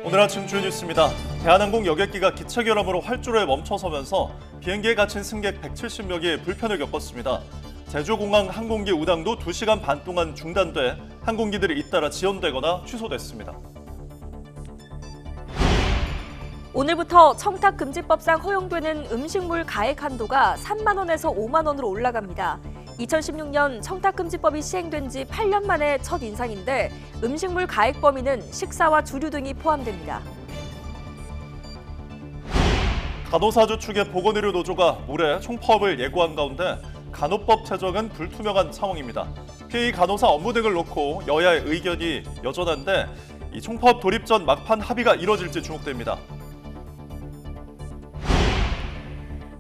오늘 아침 주요 뉴스입니다. 대한항공 여객기가 기체 결함으로 활주로에 멈춰서면서 비행기에 갇힌 승객 170명이 불편을 겪었습니다. 제주공항 항공기 운항도 2시간 반 동안 중단돼 항공기들이 잇따라 지연되거나 취소됐습니다. 오늘부터 청탁금지법상 허용되는 음식물 가액 한도가 3만 원에서 5만 원으로 올라갑니다. 2016년 청탁금지법이 시행된 지 8년 만에 첫 인상인데 음식물 가액 범위는 식사와 주류 등이 포함됩니다. 간호사주 측의 보건의료노조가 모레 총파업을 예고한 가운데 간호법 제정은 불투명한 상황입니다. 피해 간호사 업무 등을 놓고 여야의 의견이 여전한데 이 총파업 돌입 전 막판 합의가 이뤄질지 주목됩니다.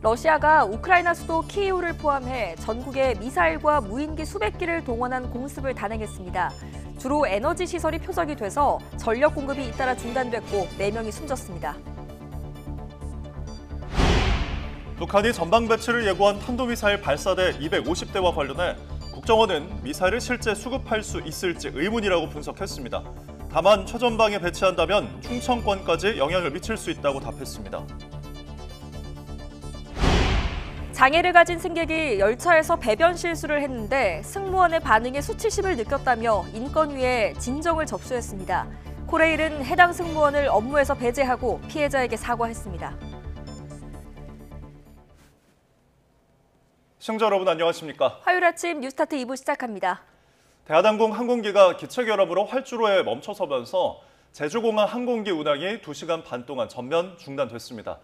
러시아가 우크라이나 수도 키이우를 포함해 전국에 미사일과 무인기 수백 기를 동원한 공습을 단행했습니다. 주로 에너지 시설이 표적이 돼서 전력 공급이 잇따라 중단됐고 4명이 숨졌습니다. 북한이 전방 배치를 예고한 탄도미사일 발사대 250대와 관련해 국정원은 미사일을 실제 수급할 수 있을지 의문이라고 분석했습니다. 다만 최전방에 배치한다면 충청권까지 영향을 미칠 수 있다고 답했습니다. 장애를 가진 승객이 열차에서 배변 실수를 했는데 승무원의 반응에 수치심을 느꼈다며 인권위에 진정을 접수했습니다. 코레일은 해당 승무원을 업무에서 배제하고 피해자에게 사과했습니다. 시청자 여러분 안녕하십니까? 화요일 아침 뉴스타트 2부 시작합니다. 대한항공 항공기가 기체 결함으로 활주로에 멈춰서면서 제주공항 항공기 운항이 2시간 반 동안 전면 중단됐습니다.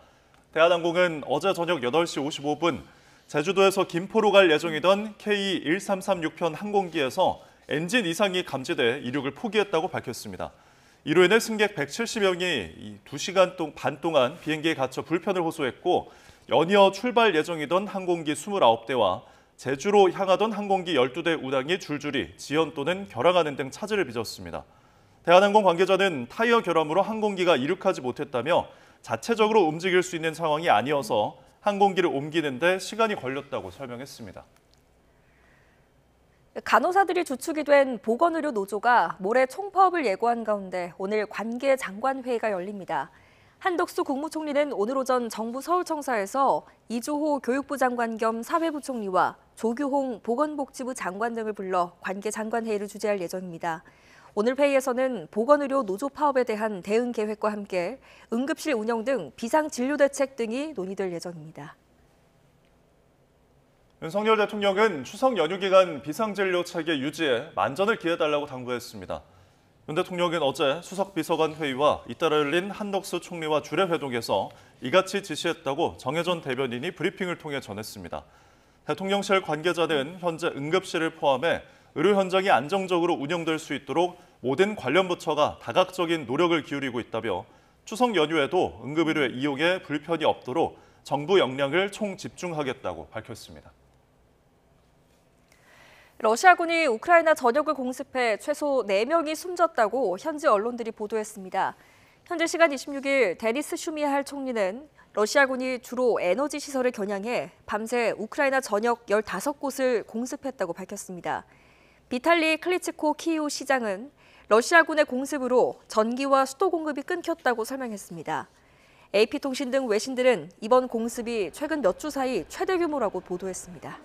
대한항공은 어제 저녁 8시 55분 제주도에서 김포로 갈 예정이던 KE1336편 항공기에서 엔진 이상이 감지돼 이륙을 포기했다고 밝혔습니다. 이로 인해 승객 170명이 2시간 반 동안 비행기에 갇혀 불편을 호소했고 연이어 출발 예정이던 항공기 29대와 제주로 향하던 항공기 12대 운항이 줄줄이 지연 또는 결항하는 등 차질을 빚었습니다. 대한항공 관계자는 타이어 결함으로 항공기가 이륙하지 못했다며 자체적으로 움직일 수 있는 상황이 아니어서 항공기를 옮기는 데 시간이 걸렸다고 설명했습니다. 간호사들이 주축이 된 보건의료노조가 모레 총파업을 예고한 가운데 오늘 관계 장관회의가 열립니다. 한덕수 국무총리는 오늘 오전 정부 서울청사에서 이주호 교육부 장관 겸 사회부총리와 조규홍 보건복지부 장관 등을 불러 관계 장관회의를 주재할 예정입니다. 오늘 회의에서는 보건의료 노조 파업에 대한 대응 계획과 함께 응급실 운영 등 비상진료대책 등이 논의될 예정입니다. 윤석열 대통령은 추석 연휴 기간 비상진료 체계 유지에 만전을 기해달라고 당부했습니다. 윤 대통령은 어제 수석비서관 회의와 잇따라 열린 한덕수 총리와 주례회동에서 이같이 지시했다고 정혜전 대변인이 브리핑을 통해 전했습니다. 대통령실 관계자는 현재 응급실을 포함해 의료 현장이 안정적으로 운영될 수 있도록 모든 관련 부처가 다각적인 노력을 기울이고 있다며 추석 연휴에도 응급의료 이용에 불편이 없도록 정부 역량을 총집중하겠다고 밝혔습니다. 러시아군이 우크라이나 전역을 공습해 최소 4명이 숨졌다고 현지 언론들이 보도했습니다. 현재 시간 26일 데니스 슈미할 총리는 러시아군이 주로 에너지 시설을 겨냥해 밤새 우크라이나 전역 15곳을 공습했다고 밝혔습니다. 비탈리 클리치코 키이우 시장은 러시아군의 공습으로 전기와 수도 공급이 끊겼다고 설명했습니다. AP통신 등 외신들은 이번 공습이 최근 몇 주 사이 최대 규모라고 보도했습니다.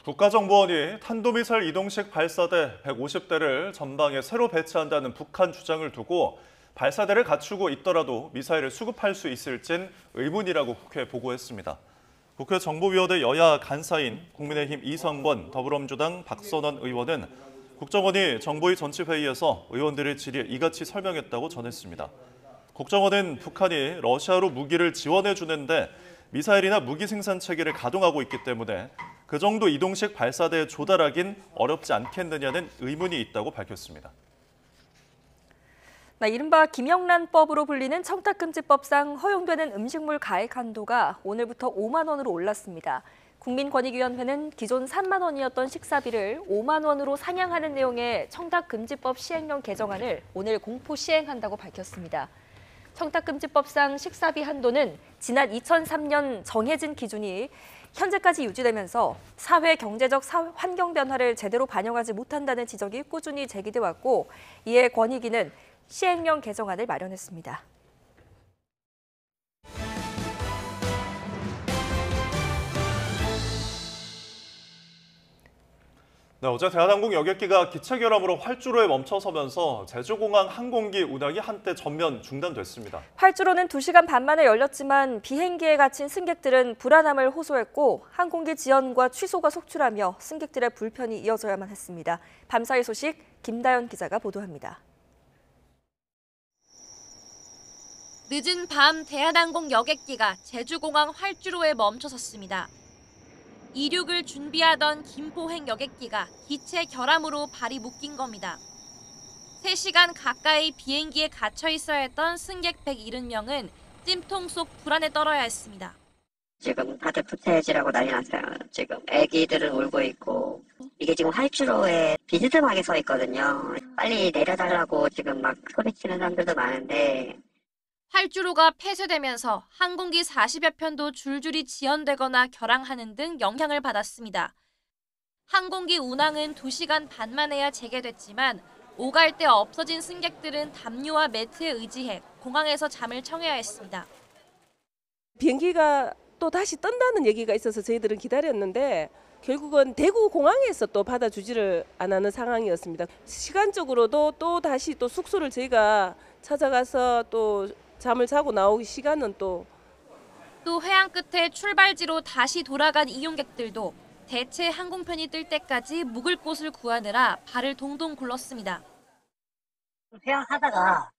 국가정보원이 탄도미사일 이동식 발사대 150대를 전방에 새로 배치한다는 북한 주장을 두고 발사대를 갖추고 있더라도 미사일을 수급할 수 있을진 의문이라고 국회에 보고했습니다. 국회 정보위원회 여야 간사인 국민의힘 이성권, 더불어민주당 박선원 의원은 국정원이 정보위 전체회의에서 의원들의 질의에 이같이 설명했다고 전했습니다. 국정원은 북한이 러시아로 무기를 지원해 주는데 미사일이나 무기 생산 체계를 가동하고 있기 때문에 그 정도 이동식 발사대에 조달하긴 어렵지 않겠느냐는 의문이 있다고 밝혔습니다. 이른바 김영란법으로 불리는 청탁금지법상 허용되는 음식물 가액 한도가 오늘부터 5만 원으로 올랐습니다. 국민권익위원회는 기존 3만 원이었던 식사비를 5만 원으로 상향하는 내용의 청탁금지법 시행령 개정안을 오늘 공포 시행한다고 밝혔습니다. 청탁금지법상 식사비 한도는 지난 2003년 정해진 기준이 현재까지 유지되면서 사회 경제적 환경 변화를 제대로 반영하지 못한다는 지적이 꾸준히 제기돼 왔고 이에 권익위는 시행령 개정안을 마련했습니다. 네, 어제 대한항공 여객기가 기체 결함으로 활주로에 멈춰서면서 제주공항 항공기 운항이 한때 전면 중단됐습니다. 활주로는 2시간 반 만에 열렸지만 비행기에 갇힌 승객들은 불안함을 호소했고 항공기 지연과 취소가 속출하며 승객들의 불편이 이어져야만 했습니다. 밤사이 소식 김다연 기자가 보도합니다. 늦은 밤 대한항공 여객기가 제주공항 활주로에 멈춰섰습니다. 이륙을 준비하던 김포행 여객기가 기체 결함으로 발이 묶인 겁니다. 3시간 가까이 비행기에 갇혀 있어야 했던 승객 170명은 찜통 속 불안에 떨어야 했습니다. 지금 다들 부태해지라고 난리 났어요. 지금 애기들은 울고 있고 이게 지금 활주로에 비스듬하게 서 있거든요. 빨리 내려달라고 지금 막 소리치는 사람들도 많은데 활주로가 폐쇄되면서 항공기 40여 편도 줄줄이 지연되거나 결항하는 등 영향을 받았습니다. 항공기 운항은 2시간 반 만에야 재개됐지만 오갈 데 없어진 승객들은 담요와 매트에 의지해 공항에서 잠을 청해야 했습니다. 비행기가 또 다시 뜬다는 얘기가 있어서 저희들은 기다렸는데 결국은 대구 공항에서 또 받아주지를 안 하는 상황이었습니다. 시간적으로도 또 다시 또 숙소를 저희가 찾아가서 또 잠을 자고 나오기 시간은 또 해안 끝에 출발지로 다시 돌아간 이용객들도 대체 항공편이 뜰 때까지 묵을 곳을 구하느라 발을 동동 굴렀습니다. 회항하다가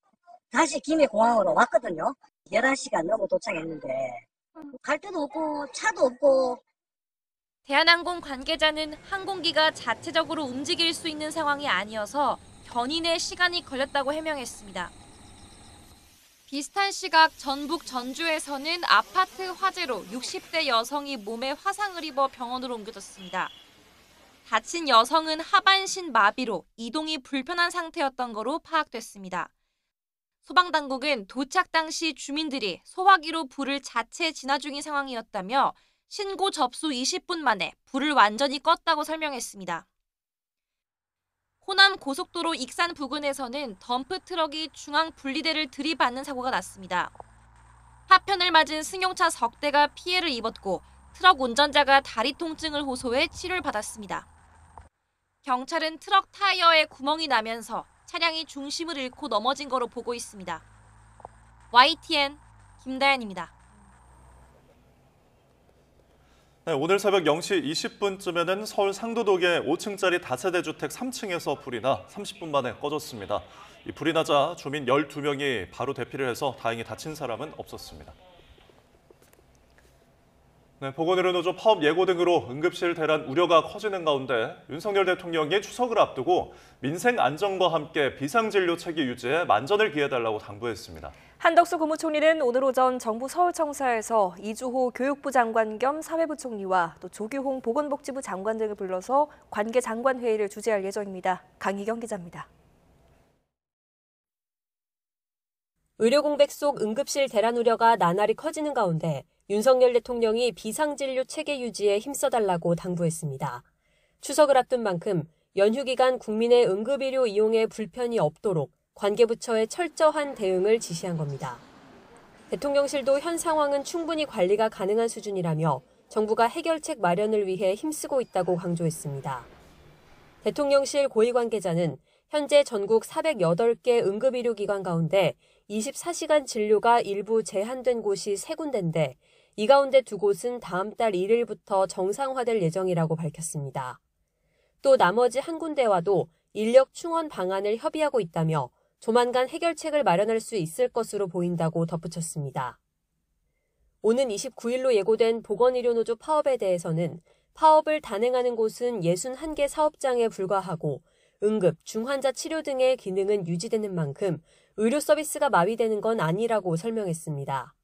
다시 김해공항으로 왔거든요. 11시간 넘어 도착했는데 갈 데도 없고 차도 없고. 대한항공 관계자는 항공기가 자체적으로 움직일 수 있는 상황이 아니어서 견인에 시간이 걸렸다고 해명했습니다. 비슷한 시각 전북 전주에서는 아파트 화재로 60대 여성이 몸에 화상을 입어 병원으로 옮겨졌습니다. 다친 여성은 하반신 마비로 이동이 불편한 상태였던 거로 파악됐습니다. 소방당국은 도착 당시 주민들이 소화기로 불을 자체 진화 중인 상황이었다며 신고 접수 20분 만에 불을 완전히 껐다고 설명했습니다. 호남 고속도로 익산 부근에서는 덤프 트럭이 중앙 분리대를 들이받는 사고가 났습니다. 파편을 맞은 승용차 석 대가 피해를 입었고 트럭 운전자가 다리 통증을 호소해 치료를 받았습니다. 경찰은 트럭 타이어에 구멍이 나면서 차량이 중심을 잃고 넘어진 거로 보고 있습니다. YTN 김다연입니다. 네, 오늘 새벽 0시 20분쯤에는 서울 상도동의 5층짜리 다세대 주택 3층에서 불이 나 30분 만에 꺼졌습니다. 이 불이 나자 주민 12명이 바로 대피를 해서 다행히 다친 사람은 없었습니다. 네, 보건의료 노조 파업 예고 등으로 응급실 대란 우려가 커지는 가운데 윤석열 대통령이 추석을 앞두고 민생 안정과 함께 비상진료 체계 유지에 만전을 기해달라고 당부했습니다. 한덕수 국무총리는 오늘 오전 정부 서울청사에서 이주호 교육부 장관 겸 사회부 총리와 또 조규홍 보건복지부 장관 등을 불러서 관계 장관 회의를 주재할 예정입니다. 강희경 기자입니다. 의료 공백 속 응급실 대란 우려가 나날이 커지는 가운데 윤석열 대통령이 비상진료 체계 유지에 힘써달라고 당부했습니다. 추석을 앞둔 만큼 연휴 기간 국민의 응급의료 이용에 불편이 없도록 관계부처의 철저한 대응을 지시한 겁니다. 대통령실도 현 상황은 충분히 관리가 가능한 수준이라며 정부가 해결책 마련을 위해 힘쓰고 있다고 강조했습니다. 대통령실 고위 관계자는 현재 전국 408개 응급의료기관 가운데 24시간 진료가 일부 제한된 곳이 3군데인데 이 가운데 2곳은 다음 달 1일부터 정상화될 예정이라고 밝혔습니다. 또 나머지 1군데와도 인력 충원 방안을 협의하고 있다며 조만간 해결책을 마련할 수 있을 것으로 보인다고 덧붙였습니다. 오는 29일로 예고된 보건의료노조 파업에 대해서는 파업을 단행하는 곳은 61개 사업장에 불과하고 응급, 중환자 치료 등의 기능은 유지되는 만큼 의료 서비스가 마비되는 건 아니라고 설명했습니다.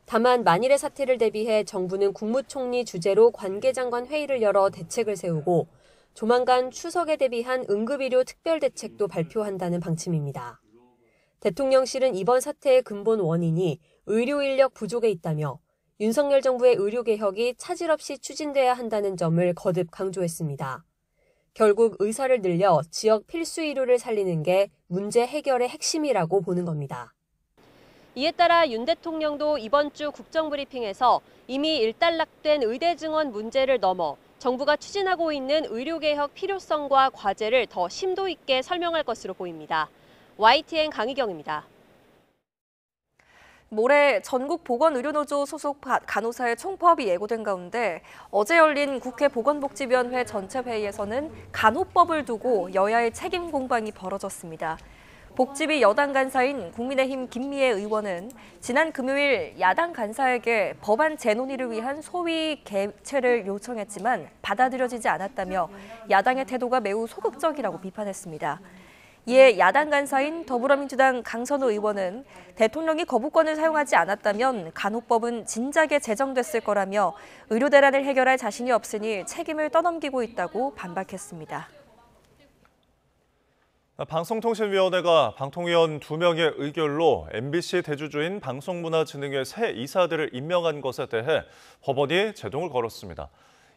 다만 만일의 사태를 대비해 정부는 국무총리 주재로 관계장관 회의를 열어 대책을 세우고 조만간 추석에 대비한 응급의료 특별대책도 발표한다는 방침입니다. 대통령실은 이번 사태의 근본 원인이 의료 인력 부족에 있다며 윤석열 정부의 의료개혁이 차질 없이 추진돼야 한다는 점을 거듭 강조했습니다. 결국 의사를 늘려 지역 필수 의료를 살리는 게 문제 해결의 핵심이라고 보는 겁니다. 이에 따라 윤 대통령도 이번 주 국정브리핑에서 이미 일단락된 의대 증원 문제를 넘어 정부가 추진하고 있는 의료개혁 필요성과 과제를 더 심도 있게 설명할 것으로 보입니다. YTN 강희경입니다. 모레 전국보건의료노조 소속 간호사의 총파업이 예고된 가운데 어제 열린 국회 보건복지위원회 전체 회의에서는 간호법을 두고 여야의 책임 공방이 벌어졌습니다. 복지위 여당 간사인 국민의힘 김미애 의원은 지난 금요일 야당 간사에게 법안 재논의를 위한 소위 개최를 요청했지만 받아들여지지 않았다며 야당의 태도가 매우 소극적이라고 비판했습니다. 이에 야당 간사인 더불어민주당 강선우 의원은 대통령이 거부권을 사용하지 않았다면 간호법은 진작에 제정됐을 거라며 의료 대란을 해결할 자신이 없으니 책임을 떠넘기고 있다고 반박했습니다. 방송통신위원회가 방통위원 2명의 의결로 MBC 대주주인 방송문화진흥회 새 이사들을 임명한 것에 대해 법원이 제동을 걸었습니다.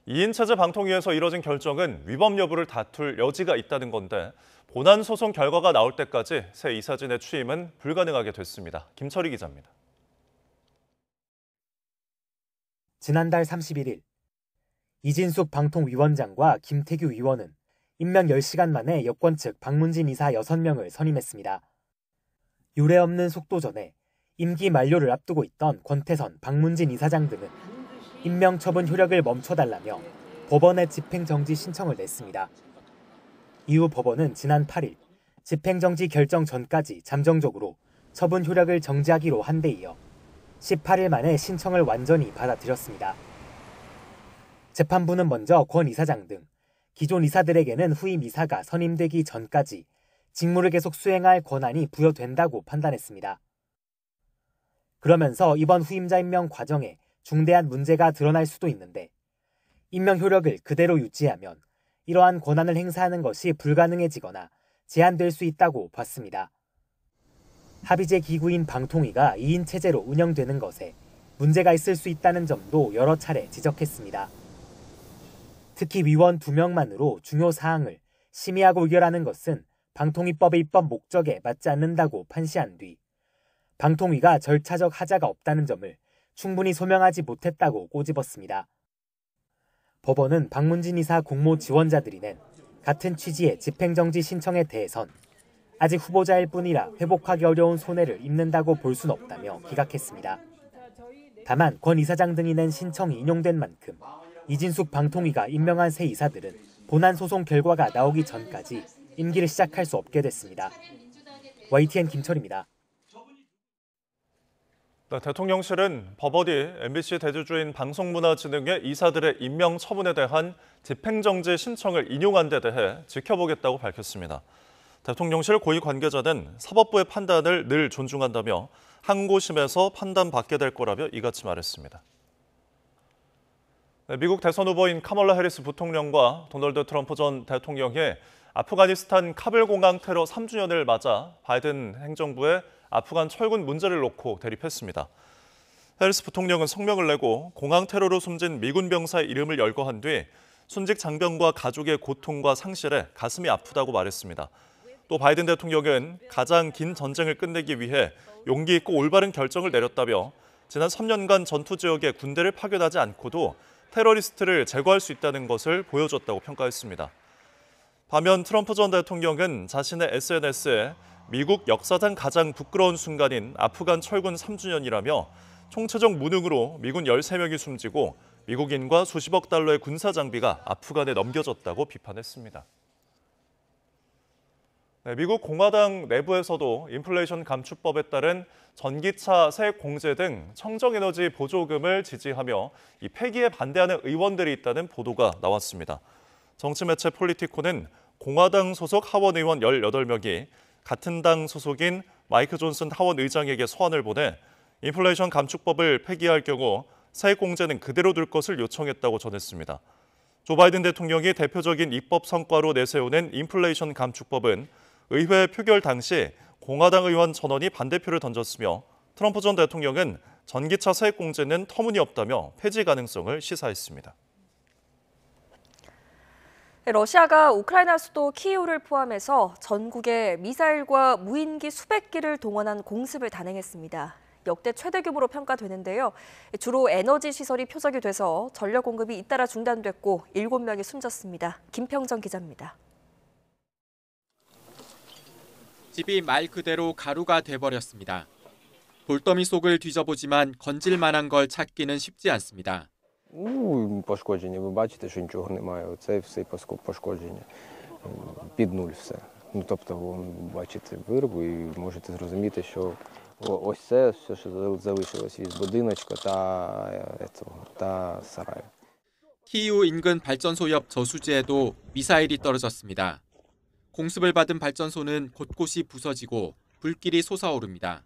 2인 체제 방통위에서 이뤄진 결정은 위법 여부를 다툴 여지가 있다는 건데 본안 소송 결과가 나올 때까지 새 이사진의 취임은 불가능하게 됐습니다. 김철희 기자입니다. 지난달 31일 이진숙 방통위원장과 김태규 위원은 임명 10시간 만에 여권 측 박문진 이사 6명을 선임했습니다. 유례없는 속도전에 임기 만료를 앞두고 있던 권태선, 박문진 이사장 등은 임명 처분 효력을 멈춰달라며 법원에 집행정지 신청을 냈습니다. 이후 법원은 지난 8일 집행정지 결정 전까지 잠정적으로 처분 효력을 정지하기로 한 데 이어 18일 만에 신청을 완전히 받아들였습니다. 재판부는 먼저 권 이사장 등 기존 이사들에게는 후임 이사가 선임되기 전까지 직무를 계속 수행할 권한이 부여된다고 판단했습니다. 그러면서 이번 후임자 임명 과정에 중대한 문제가 드러날 수도 있는데 임명 효력을 그대로 유지하면 이러한 권한을 행사하는 것이 불가능해지거나 제한될 수 있다고 봤습니다. 합의제 기구인 방통위가 2인 체제로 운영되는 것에 문제가 있을 수 있다는 점도 여러 차례 지적했습니다. 특히 위원 2명만으로 중요 사항을 심의하고 의결하는 것은 방통위법의 입법 목적에 맞지 않는다고 판시한 뒤 방통위가 절차적 하자가 없다는 점을 충분히 소명하지 못했다고 꼬집었습니다. 법원은 박문진 이사 공모 지원자들이 낸 같은 취지의 집행정지 신청에 대해선 아직 후보자일 뿐이라 회복하기 어려운 손해를 입는다고 볼 순 없다며 기각했습니다. 다만 권 이사장 등이 낸 신청이 인용된 만큼 이진숙 방통위가 임명한 새 이사들은 본안 소송 결과가 나오기 전까지 임기를 시작할 수 없게 됐습니다. YTN 김철입니다. 대통령실은 법원이 MBC 대주주인 방송문화진흥회 이사들의 임명 처분에 대한 집행정지 신청을 인용한 데 대해 지켜보겠다고 밝혔습니다. 대통령실 고위 관계자는 사법부의 판단을 늘 존중한다며 항고심에서 판단받게 될 거라며 이같이 말했습니다. 미국 대선 후보인 카멀라 해리스 부통령과 도널드 트럼프 전 대통령이 아프가니스탄 카불 공항 테러 3주년을 맞아 바이든 행정부의 아프간 철군 문제를 놓고 대립했습니다. 해리스 부통령은 성명을 내고 공항 테러로 숨진 미군 병사의 이름을 열거한 뒤 순직 장병과 가족의 고통과 상실에 가슴이 아프다고 말했습니다. 또 바이든 대통령은 가장 긴 전쟁을 끝내기 위해 용기 있고 올바른 결정을 내렸다며 지난 3년간 전투 지역에 군대를 파견하지 않고도 테러리스트를 제거할 수 있다는 것을 보여줬다고 평가했습니다. 반면 트럼프 전 대통령은 자신의 SNS에 미국 역사상 가장 부끄러운 순간인 아프간 철군 3주년이라며 총체적 무능으로 미군 13명이 숨지고 미국인과 수십억 달러의 군사 장비가 아프간에 넘겨졌다고 비판했습니다. 미국 공화당 내부에서도 인플레이션 감축법에 따른 전기차 세액 공제 등 청정에너지 보조금을 지지하며 이 폐기에 반대하는 의원들이 있다는 보도가 나왔습니다. 정치매체 폴리티코는 공화당 소속 하원 의원 18명이 같은 당 소속인 마이크 존슨 하원 의장에게 소환을 보내 인플레이션 감축법을 폐기할 경우 세액 공제는 그대로 둘 것을 요청했다고 전했습니다. 조 바이든 대통령이 대표적인 입법 성과로 내세우는 인플레이션 감축법은 의회 표결 당시 공화당 의원 전원이 반대표를 던졌으며 트럼프 전 대통령은 전기차 세액 공제는 터무니없다며 폐지 가능성을 시사했습니다. 러시아가 우크라이나 수도 키이우를 포함해서 전국에 미사일과 무인기 수백 기를 동원한 공습을 단행했습니다. 역대 최대 규모로 평가되는데요. 주로 에너지 시설이 표적이 돼서 전력 공급이 잇따라 중단됐고 7명이 숨졌습니다. 김평정 기자입니다. 집이 말 그대로 가루가 돼버렸습니다. 돌더미 속을 뒤져보지만 건질 만한 걸 찾기는 쉽지 않습니다. Пошкодження, ви бачите, що нічого немає. Оце все пошкодження. Під нуль все. Тобто, бачите вирву і можете зрозуміти, що ось це все, що залишилось від будиночка та сараю. 키이우 인근 발전소 옆 저수지에도 미사일이 떨어졌습니다. 공습을 받은 발전소는 곳곳이 부서지고 불길이 솟아오릅니다.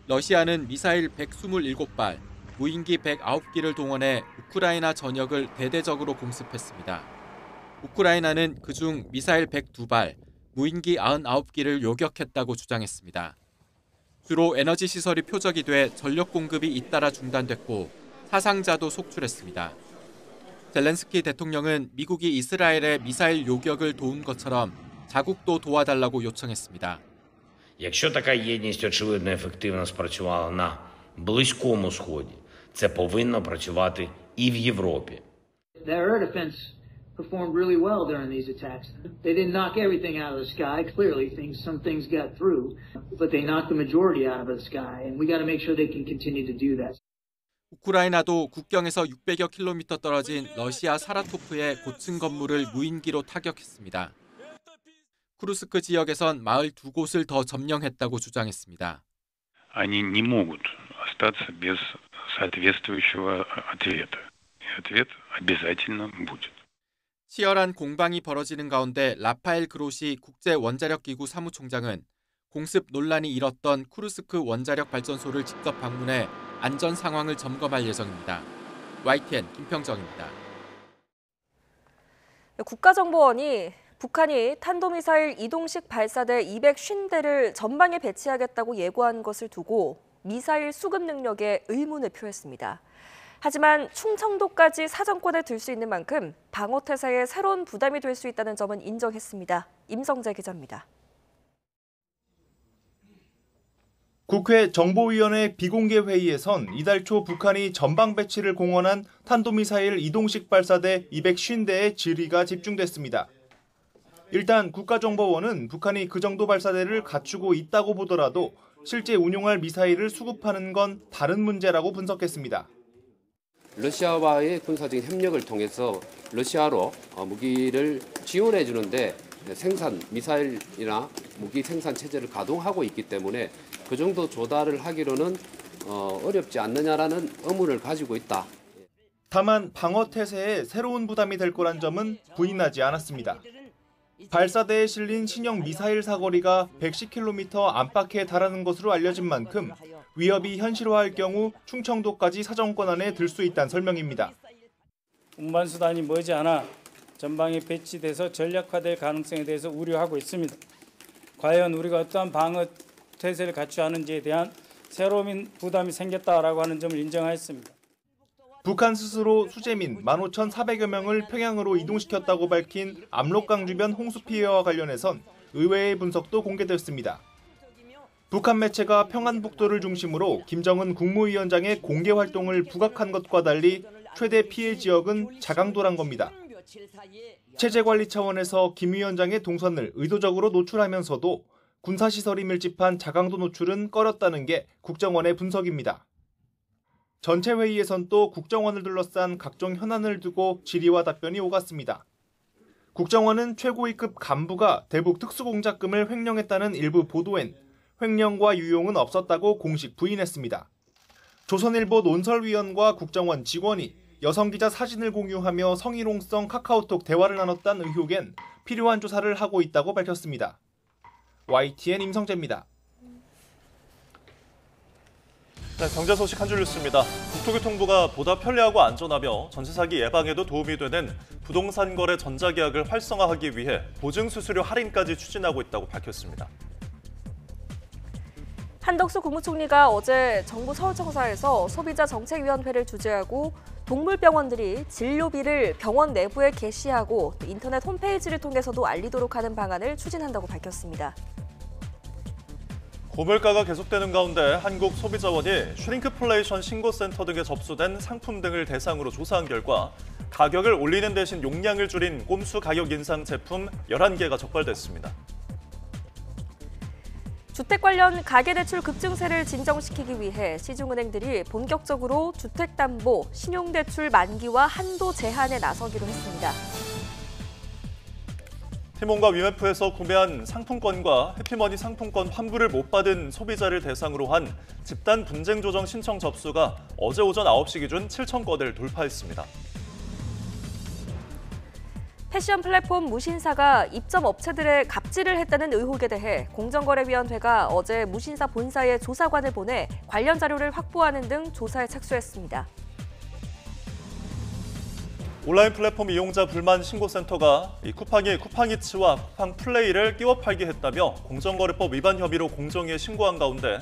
러시아는 미사일 127발, 무인기 109기를 동원해 우크라이나 전역을 대대적으로 공습했습니다. 우크라이나는 그중 미사일 102발, 무인기 99기를 요격했다고 주장했습니다. 주로 에너지 시설이 표적이 돼 전력 공급이 잇따라 중단됐고 사상자도 속출했습니다. 젤렌스키 대통령은 미국이 이스라엘의 미사일 요격을 도운 것처럼 자국도 도와달라고 요청했습니다. Якщо така єдність очевидно ефективно спрацювала на Близькому Сході, це повинно працювати і в Європі. The air defense performed really well during these attacks. They didn't knock everything out of the sky. Clearly, some things got through, but they knocked the majority out of the sky, and we got to make sure they can continue to do that. 우크라이나도 국경에서 600여 킬로미터 떨어진 러시아 사라토프의 고층 건물을 무인기로 타격했습니다. 쿠르스크 지역에선 마을 2곳을 더 점령했다고 주장했습니다. Они не могут остаться без соответствующего ответа. И ответ обязательно будет. 치열한 공방이 벌어지는 가운데 라파엘 그로시 국제원자력기구 사무총장은 공습 논란이 일었던 쿠르스크 원자력 발전소를 직접 방문해 안전 상황을 점검할 예정입니다. YTN 김평정입니다. 국가정보원이 북한이 탄도미사일 이동식 발사대 250대를 전방에 배치하겠다고 예고한 것을 두고 미사일 수급 능력에 의문을 표했습니다. 하지만 충청도까지 사정권에 들 수 있는 만큼 방어태세에 새로운 부담이 될 수 있다는 점은 인정했습니다. 임성재 기자입니다. 국회 정보위원회 비공개 회의에선 이달 초 북한이 전방 배치를 공언한 탄도미사일 이동식 발사대 250대의 질의가 집중됐습니다. 일단 국가정보원은 북한이 그 정도 발사대를 갖추고 있다고 보더라도 실제 운용할 미사일을 수급하는 건 다른 문제라고 분석했습니다. 러시아와의 군사적인 협력을 통해서 러시아로 무기를 지원해 주는데 생산, 미사일이나 무기 생산 체제를 가동하고 있기 때문에 그 정도 조달을 하기로는 어렵지 않느냐라는 의문을 가지고 있다. 다만 방어태세에 새로운 부담이 될 거란 점은 부인하지 않았습니다. 발사대에 실린 신형 미사일 사거리가 110km 안팎에 달하는 것으로 알려진 만큼 위협이 현실화할 경우 충청도까지 사정권 안에 들 수 있다는 설명입니다. 운반수단이 머지않아 전방에 배치돼서 전략화될 가능성에 대해서 우려하고 있습니다. 과연 우리가 어떠한 방어 태세를 갖춰야 하는지에 대한 새로운 부담이 생겼다라고 하는 점을 인정하였습니다. 북한 스스로 수재민 15,400여 명을 평양으로 이동시켰다고 밝힌 압록강 주변 홍수 피해와 관련해선 의회의 분석도 공개됐습니다. 북한 매체가 평안북도를 중심으로 김정은 국무위원장의 공개 활동을 부각한 것과 달리 최대 피해 지역은 자강도란 겁니다. 체제관리 차원에서 김 위원장의 동선을 의도적으로 노출하면서도 군사시설이 밀집한 자강도 노출은 꺼렸다는 게 국정원의 분석입니다. 전체 회의에선 또 국정원을 둘러싼 각종 현안을 두고 질의와 답변이 오갔습니다. 국정원은 최고위급 간부가 대북 특수공작금을 횡령했다는 일부 보도엔 횡령과 유용은 없었다고 공식 부인했습니다. 조선일보 논설위원과 국정원 직원이 여성 기자 사진을 공유하며 성희롱성 카카오톡 대화를 나눴다는 의혹엔 필요한 조사를 하고 있다고 밝혔습니다. YTN 임성재입니다. 네, 경제 소식 한 줄 뉴스입니다. 국토교통부가 보다 편리하고 안전하며 전세 사기 예방에도 도움이 되는 부동산 거래 전자계약을 활성화하기 위해 보증 수수료 할인까지 추진하고 있다고 밝혔습니다. 한덕수 국무총리가 어제 정부 서울청사에서 소비자 정책위원회를 주재하고 동물병원들이 진료비를 병원 내부에 게시하고 또 인터넷 홈페이지를 통해서도 알리도록 하는 방안을 추진한다고 밝혔습니다. 고물가가 계속되는 가운데 한국소비자원이 슈링크플레이션 신고센터 등에 접수된 상품 등을 대상으로 조사한 결과 가격을 올리는 대신 용량을 줄인 꼼수 가격 인상 제품 11개가 적발됐습니다. 주택 관련 가계대출 급증세를 진정시키기 위해 시중은행들이 본격적으로 주택담보, 신용대출 만기와 한도 제한에 나서기로 했습니다. 티몬과 위메프에서 구매한 상품권과 해피머니 상품권 환불을 못 받은 소비자를 대상으로 한 집단 분쟁 조정 신청 접수가 어제 오전 9시 기준 7,000건을 돌파했습니다. 패션 플랫폼 무신사가 입점 업체들의 갑질을 했다는 의혹에 대해 공정거래위원회가 어제 무신사 본사에 조사관을 보내 관련 자료를 확보하는 등 조사에 착수했습니다. 온라인 플랫폼 이용자 불만 신고센터가 쿠팡이 쿠팡이츠와 쿠팡 플레이를 끼워 팔게 했다며 공정거래법 위반 혐의로 공정위에 신고한 가운데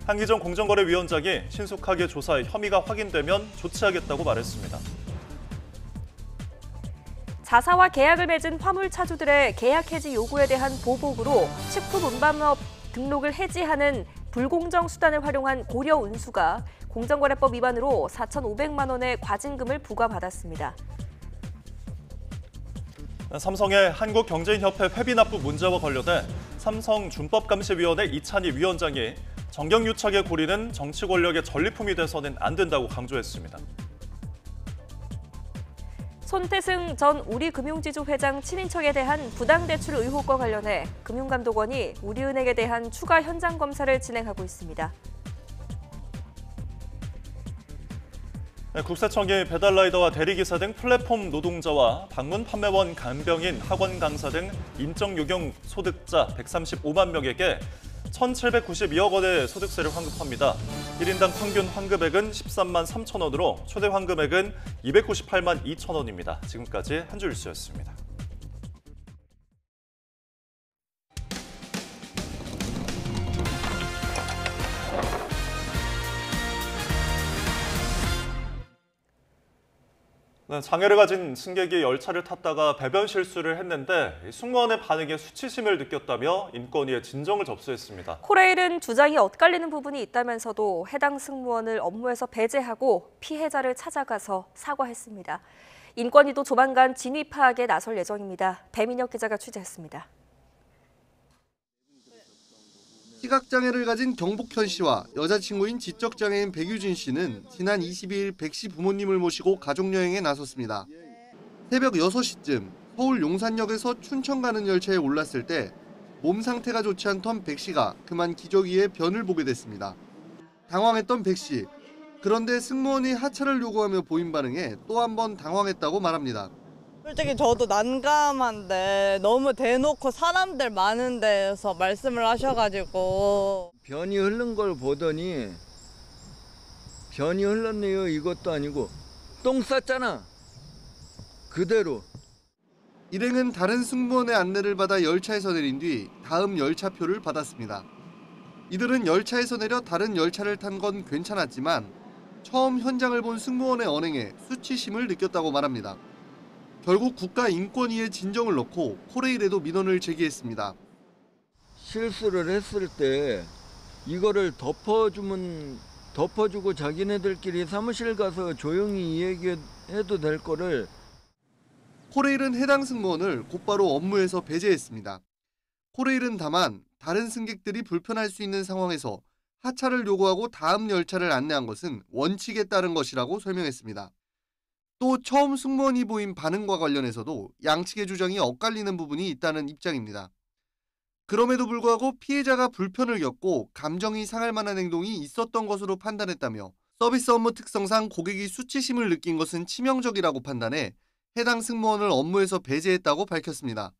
한기정 공정거래위원장이 신속하게 조사해 혐의가 확인되면 조치하겠다고 말했습니다. 자사와 계약을 맺은 화물차주들의 계약 해지 요구에 대한 보복으로 식품운반업 등록을 해지하는 불공정 수단을 활용한 고려운수가 공정거래법 위반으로 4,500만 원의 과징금을 부과받았습니다. 삼성의 한국경제인협회 회비납부 문제와 관련해 삼성준법감시위원회 이찬희 위원장이 정경유착의 고리는 정치 권력의 전리품이 돼서는 안 된다고 강조했습니다. 손태승 전 우리금융지주 회장 친인척에 대한 부당대출 의혹과 관련해 금융감독원이 우리은행에 대한 추가 현장 검사를 진행하고 있습니다. 국세청이 배달라이더와 대리기사 등 플랫폼 노동자와 방문 판매원 간병인, 학원 강사 등 인적 요경 소득자 135만 명에게 1,792억 원의 소득세를 환급합니다. 1인당 평균 환급액은 13만 3천 원으로 최대 환급액은 298만 2천 원입니다. 지금까지 한 줄 뉴스였습니다. 장애를 가진 승객이 열차를 탔다가 배변 실수를 했는데 승무원의 반응에 수치심을 느꼈다며 인권위에 진정을 접수했습니다. 코레일은 주장이 엇갈리는 부분이 있다면서도 해당 승무원을 업무에서 배제하고 피해자를 찾아가서 사과했습니다. 인권위도 조만간 진위 파악에 나설 예정입니다. 배민혁 기자가 취재했습니다. 시각장애를 가진 경복현 씨와 여자친구인 지적장애인 백유진 씨는 지난 22일 백 씨 부모님을 모시고 가족여행에 나섰습니다. 새벽 6시쯤 서울 용산역에서 춘천 가는 열차에 올랐을 때 몸 상태가 좋지 않던 백 씨가 그만 기저귀에 변을 보게 됐습니다. 당황했던 백 씨. 그런데 승무원이 하차를 요구하며 보인 반응에 또 한 번 당황했다고 말합니다. 솔직히 저도 난감한데 너무 대놓고 사람들 많은 데서 말씀을 하셔가지고 변이 흐른 걸 보더니 변이 흘렀네요 이것도 아니고 똥 쌌잖아 그대로. 일행은 다른 승무원의 안내를 받아 열차에서 내린 뒤 다음 열차표를 받았습니다. 이들은 열차에서 내려 다른 열차를 탄 건 괜찮았지만 처음 현장을 본 승무원의 언행에 수치심을 느꼈다고 말합니다. 결국 국가인권위에 진정을 넣고 코레일에도 민원을 제기했습니다. 실수를 했을 때 이거를 덮어주고 자기네들끼리 사무실 가서 조용히 이야기해도 될 거를. 코레일은 해당 승무원을 곧바로 업무에서 배제했습니다. 코레일은 다만 다른 승객들이 불편할 수 있는 상황에서 하차를 요구하고 다음 열차를 안내한 것은 원칙에 따른 것이라고 설명했습니다. 또 처음 승무원이 보인 반응과 관련해서도 양측의 주장이 엇갈리는 부분이 있다는 입장입니다. 그럼에도 불구하고 피해자가 불편을 겪고 감정이 상할 만한 행동이 있었던 것으로 판단했다며 서비스 업무 특성상 고객이 수치심을 느낀 것은 치명적이라고 판단해 해당 승무원을 업무에서 배제했다고 밝혔습니다.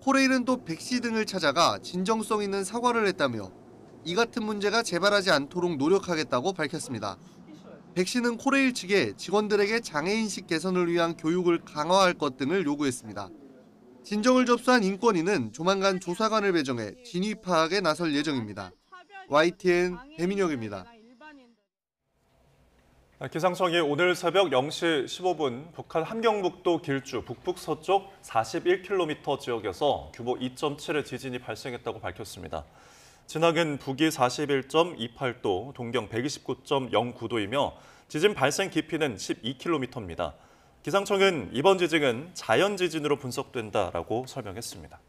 코레일은 또 백 씨 등을 찾아가 진정성 있는 사과를 했다며 이 같은 문제가 재발하지 않도록 노력하겠다고 밝혔습니다. 백 씨는 코레일 측에 직원들에게 장애인식 개선을 위한 교육을 강화할 것 등을 요구했습니다. 진정을 접수한 인권위는 조만간 조사관을 배정해 진위 파악에 나설 예정입니다. YTN 배민혁입니다. 기상청이 오늘 새벽 0시 15분 북한 함경북도 길주 북북서쪽 41km 지역에서 규모 2.7의 지진이 발생했다고 밝혔습니다. 진앙은 북위 41.28도, 동경 129.09도이며 지진 발생 깊이는 12km입니다. 기상청은 이번 지진은 자연 지진으로 분석된다라고 설명했습니다.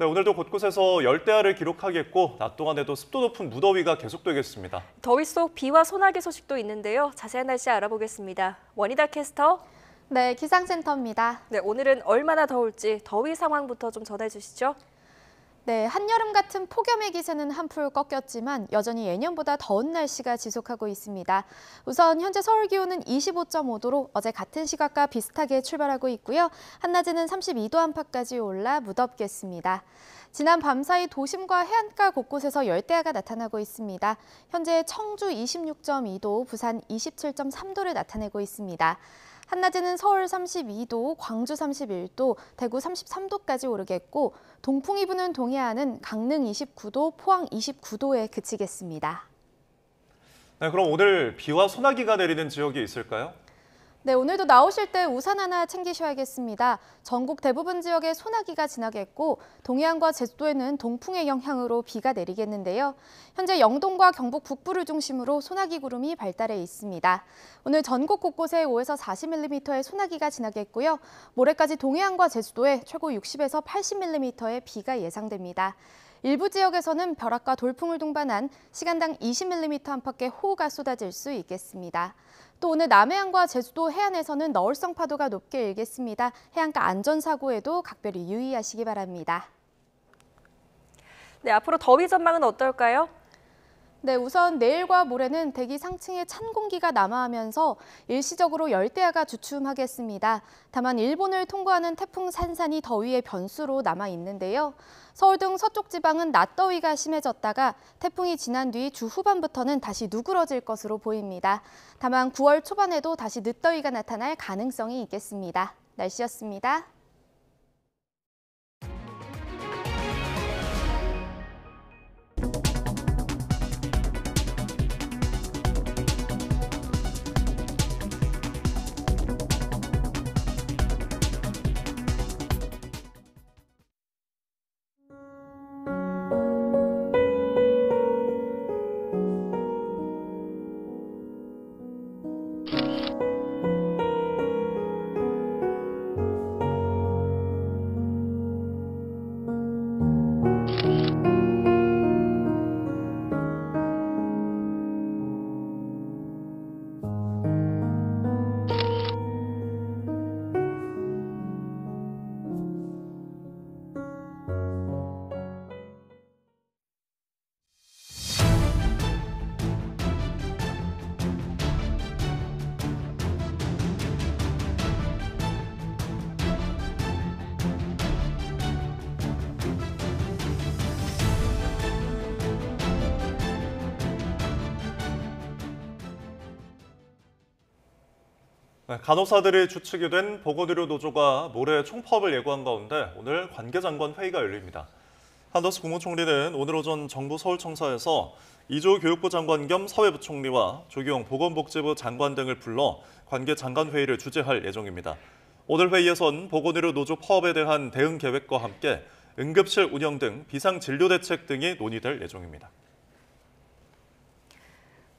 네, 오늘도 곳곳에서 열대야를 기록하겠고 낮 동안에도 습도 높은 무더위가 계속되겠습니다. 더위 속 비와 소나기 소식도 있는데요. 자세한 날씨 알아보겠습니다. 원희다 캐스터. 네, 기상센터입니다. 네, 오늘은 얼마나 더울지 더위 상황부터 좀 전해주시죠. 네, 한여름 같은 폭염의 기세는 한풀 꺾였지만 여전히 예년보다 더운 날씨가 지속하고 있습니다. 우선 현재 서울 기온은 25.5도로 어제 같은 시각과 비슷하게 출발하고 있고요. 한낮에는 32도 안팎까지 올라 무덥겠습니다. 지난 밤사이 도심과 해안가 곳곳에서 열대야가 나타나고 있습니다. 현재 청주 26.2도, 부산 27.3도를 나타내고 있습니다. 한낮에는 서울 32도, 광주 31도, 대구 33도까지 오르겠고 동풍이 부는 동해안은 강릉 29도, 포항 29도에 그치겠습니다. 네, 그럼 오늘 비와 소나기가 내리는 지역이 있을까요? 네, 오늘도 나오실 때 우산 하나 챙기셔야겠습니다. 전국 대부분 지역에 소나기가 지나겠고 동해안과 제주도에는 동풍의 영향으로 비가 내리겠는데요. 현재 영동과 경북 북부를 중심으로 소나기 구름이 발달해 있습니다. 오늘 전국 곳곳에 5에서 40mm의 소나기가 지나겠고요. 모레까지 동해안과 제주도에 최고 60에서 80mm의 비가 예상됩니다. 일부 지역에서는 벼락과 돌풍을 동반한 시간당 20mm 안팎의 호우가 쏟아질 수 있겠습니다. 또 오늘 남해안과 제주도 해안에서는 너울성 파도가 높게 일겠습니다. 해안가 안전사고에도 각별히 유의하시기 바랍니다. 네, 앞으로 더위 전망은 어떨까요? 네, 우선 내일과 모레는 대기 상층에 찬 공기가 남하하면서 일시적으로 열대야가 주춤하겠습니다. 다만 일본을 통과하는 태풍 산산이 더위의 변수로 남아 있는데요. 서울 등 서쪽 지방은 낮더위가 심해졌다가 태풍이 지난 뒤 주 후반부터는 다시 누그러질 것으로 보입니다. 다만 9월 초반에도 다시 늦더위가 나타날 가능성이 있겠습니다. 날씨였습니다. 간호사들이 주축이 된 보건의료노조가 모레 총파업을 예고한 가운데 오늘 관계장관 회의가 열립니다. 한덕수 국무총리는 오늘 오전 정부 서울청사에서 이조 교육부 장관 겸 사회부총리와 조규영 보건복지부 장관 등을 불러 관계장관 회의를 주재할 예정입니다. 오늘 회의에선 보건의료노조 파업에 대한 대응 계획과 함께 응급실 운영 등 비상진료대책 등이 논의될 예정입니다.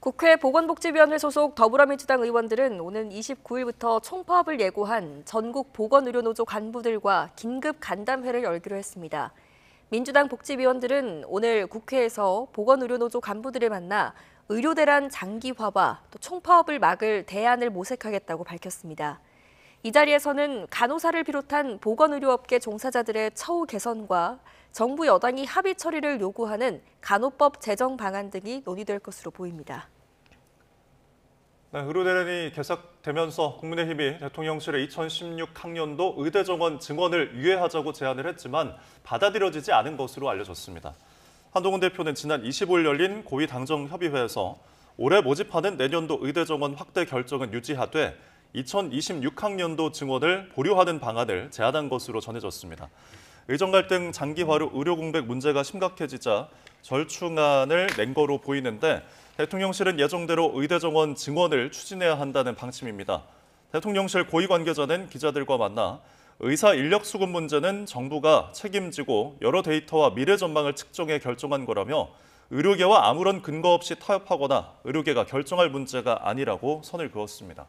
국회 보건복지위원회 소속 더불어민주당 의원들은 오는 29일부터 총파업을 예고한 전국 보건의료노조 간부들과 긴급 간담회를 열기로 했습니다. 민주당 복지위원들은 오늘 국회에서 보건의료노조 간부들을 만나 의료대란 장기화와 또 총파업을 막을 대안을 모색하겠다고 밝혔습니다. 이 자리에서는 간호사를 비롯한 보건의료업계 종사자들의 처우 개선과 정부 여당이 합의 처리를 요구하는 간호법 제정 방안 등이 논의될 것으로 보입니다. 네, 의료대란이 개각되면서 국민의힘이 대통령실의 2016학년도 의대 정원 증원을 유예하자고 제안을 했지만 받아들여지지 않은 것으로 알려졌습니다. 한동훈 대표는 지난 25일 열린 고위당정협의회에서 올해 모집하는 내년도 의대 정원 확대 결정은 유지하되 2026학년도 증원을 보류하는 방안을 제안한 것으로 전해졌습니다. 의정 갈등 장기화로 의료 공백 문제가 심각해지자 절충안을 낸 거로 보이는데 대통령실은 예정대로 의대 정원 증원을 추진해야 한다는 방침입니다. 대통령실 고위 관계자는 기자들과 만나 의사 인력 수급 문제는 정부가 책임지고 여러 데이터와 미래 전망을 측정해 결정한 거라며 의료계와 아무런 근거 없이 타협하거나 의료계가 결정할 문제가 아니라고 선을 그었습니다.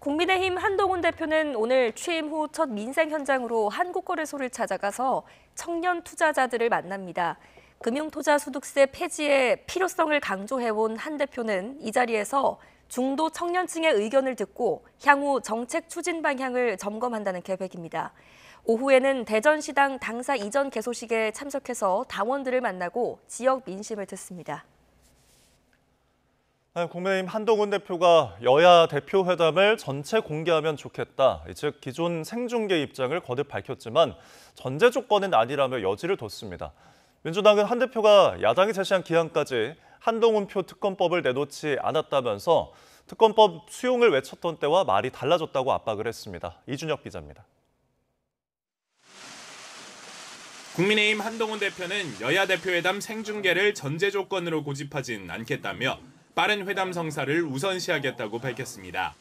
국민의힘 한동훈 대표는 오늘 취임 후 첫 민생 현장으로 한국거래소를 찾아가서 청년 투자자들을 만납니다. 금융투자소득세 폐지의 필요성을 강조해온 한 대표는 이 자리에서 중도 청년층의 의견을 듣고 향후 정책 추진 방향을 점검한다는 계획입니다. 오후에는 대전시당 당사 이전 개소식에 참석해서 당원들을 만나고 지역 민심을 듣습니다. 국민의힘 한동훈 대표가 여야 대표회담을 전체 공개하면 좋겠다. 즉 기존 생중계 입장을 거듭 밝혔지만 전제 조건은 아니라며 여지를 뒀습니다. 민주당은 한 대표가 야당이 제시한 기한까지 한동훈표 특검법을 내놓지 않았다면서 특검법 수용을 외쳤던 때와 말이 달라졌다고 압박을 했습니다. 이준혁 기자입니다. 국민의힘 한동훈 대표는 여야 대표회담 생중계를 전제 조건으로 고집하진 않겠다며 빠른 회담 성사를 우선시하겠다고 밝혔습니다.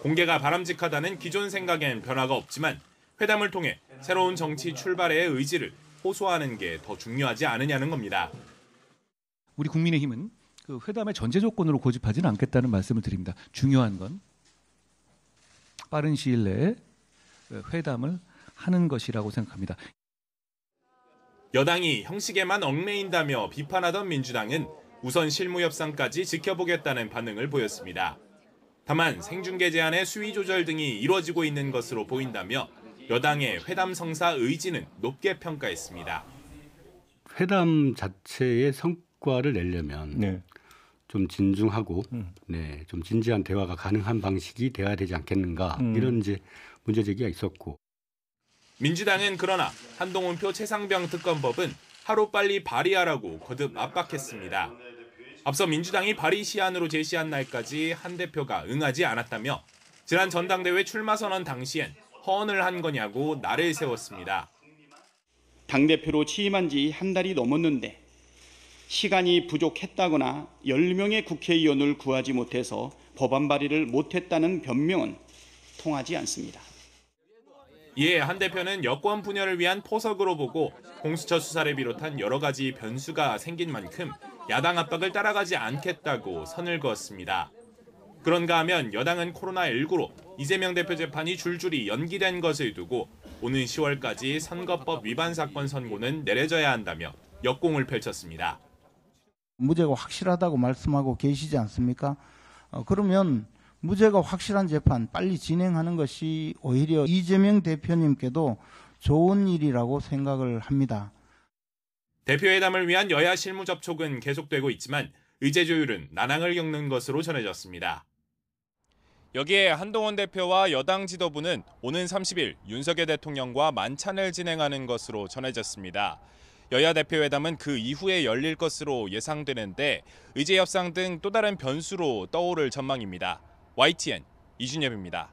공개가 바람직하다는 기존 생각엔 변화가 없지만 회담을 통해 새로운 정치 출발의 의지를 호소하는 게 더 중요하지 않으냐는 겁니다. 우리 국민의힘은 그 회담의 전제 조건으로 고집하지는 않겠다는 말씀을 드립니다. 중요한 건 빠른 시일 내에 회담을 하는 것이라고 생각합니다. 여당이 형식에만 얽매인다며 비판하던 민주당은 우선 실무 협상까지 지켜보겠다는 반응을 보였습니다. 다만 생중계 제한의 수위 조절 등이 이루어지고 있는 것으로 보인다며 여당의 회담 성사 의지는 높게 평가했습니다. 회담 자체의 성과를 내려면 좀 진중하고 좀 진지한 대화가 가능한 방식이 돼야 되지 않겠는가 이런 이제 문제 제기가 있었고. 민주당은 그러나 한동훈표 최상병 특검법은 하루빨리 발의하라고 거듭 압박했습니다. 앞서 민주당이 발의 시한으로 제시한 날까지 한 대표가 응하지 않았다며 지난 전당대회 출마 선언 당시엔 허언을 한 거냐고 날을 세웠습니다. 당대표로 취임한 지 한 달이 넘었는데 시간이 부족했다거나 10명의 국회의원을 구하지 못해서 법안 발의를 못했다는 변명은 통하지 않습니다. 이에 한 대표는 여권 분열을 위한 포석으로 보고 공수처 수사를 비롯한 여러 가지 변수가 생긴 만큼 야당 압박을 따라가지 않겠다고 선을 그었습니다. 그런가 하면 여당은 코로나19로 이재명 대표 재판이 줄줄이 연기된 것을 두고 오는 10월까지 선거법 위반 사건 선고는 내려져야 한다며 역공을 펼쳤습니다. 무죄가 확실하다고 말씀하고 계시지 않습니까? 그러면 무죄가 확실한 재판 빨리 진행하는 것이 오히려 이재명 대표님께도 좋은 일이라고 생각을 합니다. 대표회담을 위한 여야 실무 접촉은 계속되고 있지만 의제 조율은 난항을 겪는 것으로 전해졌습니다. 여기에 한동훈 대표와 여당 지도부는 오는 30일 윤석열 대통령과 만찬을 진행하는 것으로 전해졌습니다. 여야 대표회담은 그 이후에 열릴 것으로 예상되는데 의제 협상 등 또 다른 변수로 떠오를 전망입니다. YTN 이준엽입니다.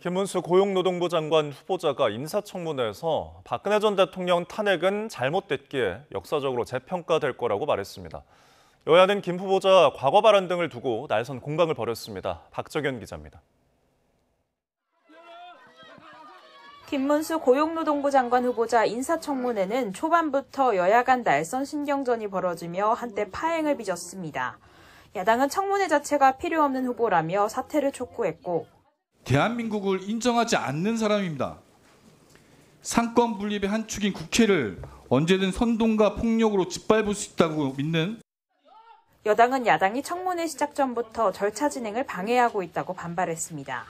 김문수 고용노동부 장관 후보자가 인사청문회에서 박근혜 전 대통령 탄핵은 잘못됐기에 역사적으로 재평가될 거라고 말했습니다. 여야는 김 후보자 과거 발언 등을 두고 날선 공방을 벌였습니다. 박정현 기자입니다. 김문수 고용노동부 장관 후보자 인사청문회는 초반부터 여야 간 날선 신경전이 벌어지며 한때 파행을 빚었습니다. 야당은 청문회 자체가 필요 없는 후보라며 사퇴를 촉구했고 대한민국을 인정하지 않는 사람입니다. 상권 분립의 한 축인 국회를 언제든 선동과 폭력으로 짓밟을 수 있다고 믿는 여당은 야당이 청문회 시작 전부터 절차 진행을 방해하고 있다고 반발했습니다.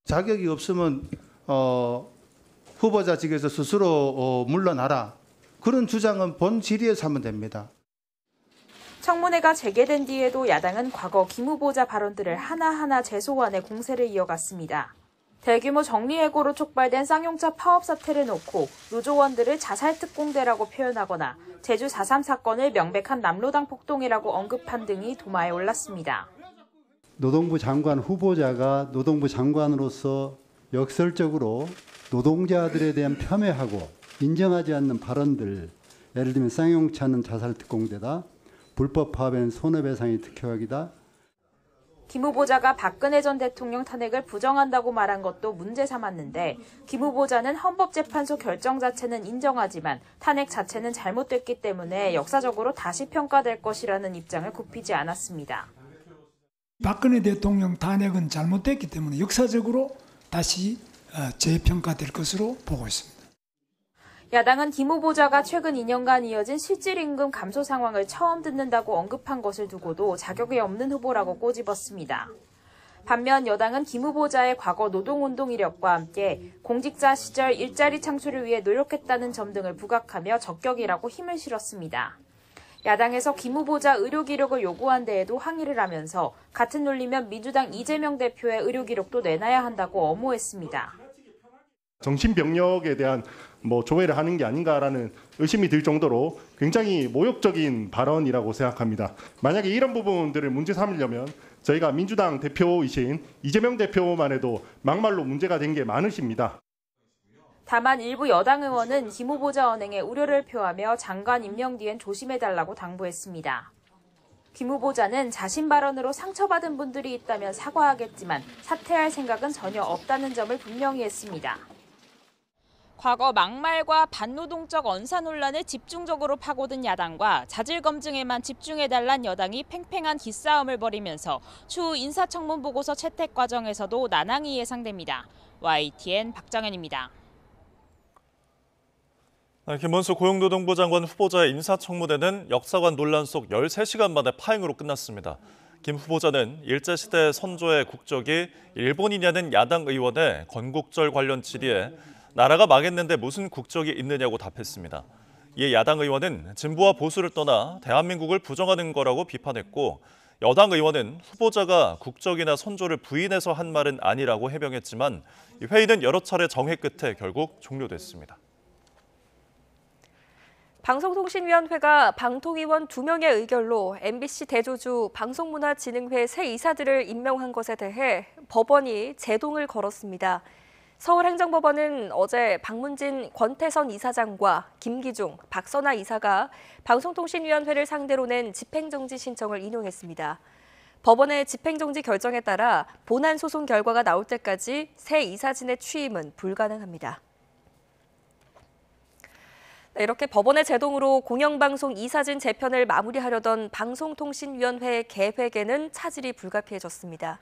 자격이 없으면 후보자직에서 스스로 물러나라. 그런 주장은 본 질의에서 하면 됩니다. 청문회가 재개된 뒤에도 야당은 과거 김 후보자 발언들을 하나하나 재소환해 공세를 이어갔습니다. 대규모 정리해고로 촉발된 쌍용차 파업 사태를 놓고 노조원들을 자살특공대라고 표현하거나 제주 4.3 사건을 명백한 남로당 폭동이라고 언급한 등이 도마에 올랐습니다. 노동부 장관 후보자가 노동부 장관으로서 역설적으로 노동자들에 대한 폄훼하고 인정하지 않는 발언들, 예를 들면 쌍용치 않는 자살 특공대다, 불법 파업엔 손해배상이 특효약이다. 김 후보자가 박근혜 전 대통령 탄핵을 부정한다고 말한 것도 문제 삼았는데 김 후보자는 헌법재판소 결정 자체는 인정하지만 탄핵 자체는 잘못됐기 때문에 역사적으로 다시 평가될 것이라는 입장을 굽히지 않았습니다. 박근혜 대통령 탄핵은 잘못됐기 때문에 역사적으로 다시 재평가될 것으로 보고 있습니다. 야당은 김 후보자가 최근 2년간 이어진 실질임금 감소 상황을 처음 듣는다고 언급한 것을 두고도 자격이 없는 후보라고 꼬집었습니다. 반면 여당은 김 후보자의 과거 노동운동 이력과 함께 공직자 시절 일자리 창출을 위해 노력했다는 점 등을 부각하며 적격이라고 힘을 실었습니다. 야당에서 김 후보자 의료 기록을 요구한 데에도 항의를 하면서 같은 논리면 민주당 이재명 대표의 의료 기록도 내놔야 한다고 엄호했습니다. 정신병력에 대한 조회를 하는 게 아닌가라는 의심이 들 정도로 굉장히 모욕적인 발언이라고 생각합니다. 만약에 이런 부분들을 문제 삼으려면 저희가 민주당 대표이신 이재명 대표만 해도 막말로 문제가 된 게 많으십니다. 다만 일부 여당 의원은 김 후보자 언행에 우려를 표하며 장관 임명 뒤엔 조심해달라고 당부했습니다. 김 후보자는 자신 발언으로 상처받은 분들이 있다면 사과하겠지만 사퇴할 생각은 전혀 없다는 점을 분명히 했습니다. 과거 막말과 반노동적 언사 논란을 집중적으로 파고든 야당과 자질 검증에만 집중해달란 여당이 팽팽한 기싸움을 벌이면서 추후 인사청문 보고서 채택 과정에서도 난항이 예상됩니다. YTN 박정현입니다. 김문수 고용노동부 장관 후보자의 인사청문회는 역사관 논란 속 13시간 만에 파행으로 끝났습니다. 김 후보자는 일제시대 선조의 국적이 일본이냐는 야당 의원의 건국절 관련 질의에 나라가 망했는데 무슨 국적이 있느냐고 답했습니다. 이에 야당 의원은 진보와 보수를 떠나 대한민국을 부정하는 거라고 비판했고 여당 의원은 후보자가 국적이나 선조를 부인해서 한 말은 아니라고 해명했지만 회의는 여러 차례 정회 끝에 결국 종료됐습니다. 방송통신위원회가 방통위원 2명의 의결로 MBC 대조주 방송문화진흥회 새 이사들을 임명한 것에 대해 법원이 제동을 걸었습니다. 서울행정법원은 어제 박문진 권태선 이사장과 김기중, 박선아 이사가 방송통신위원회를 상대로 낸 집행정지 신청을 인용했습니다. 법원의 집행정지 결정에 따라 본안 소송 결과가 나올 때까지 새 이사진의 취임은 불가능합니다. 이렇게 법원의 제동으로 공영방송 이사진 재편을 마무리하려던 방송통신위원회 계획에는 차질이 불가피해졌습니다.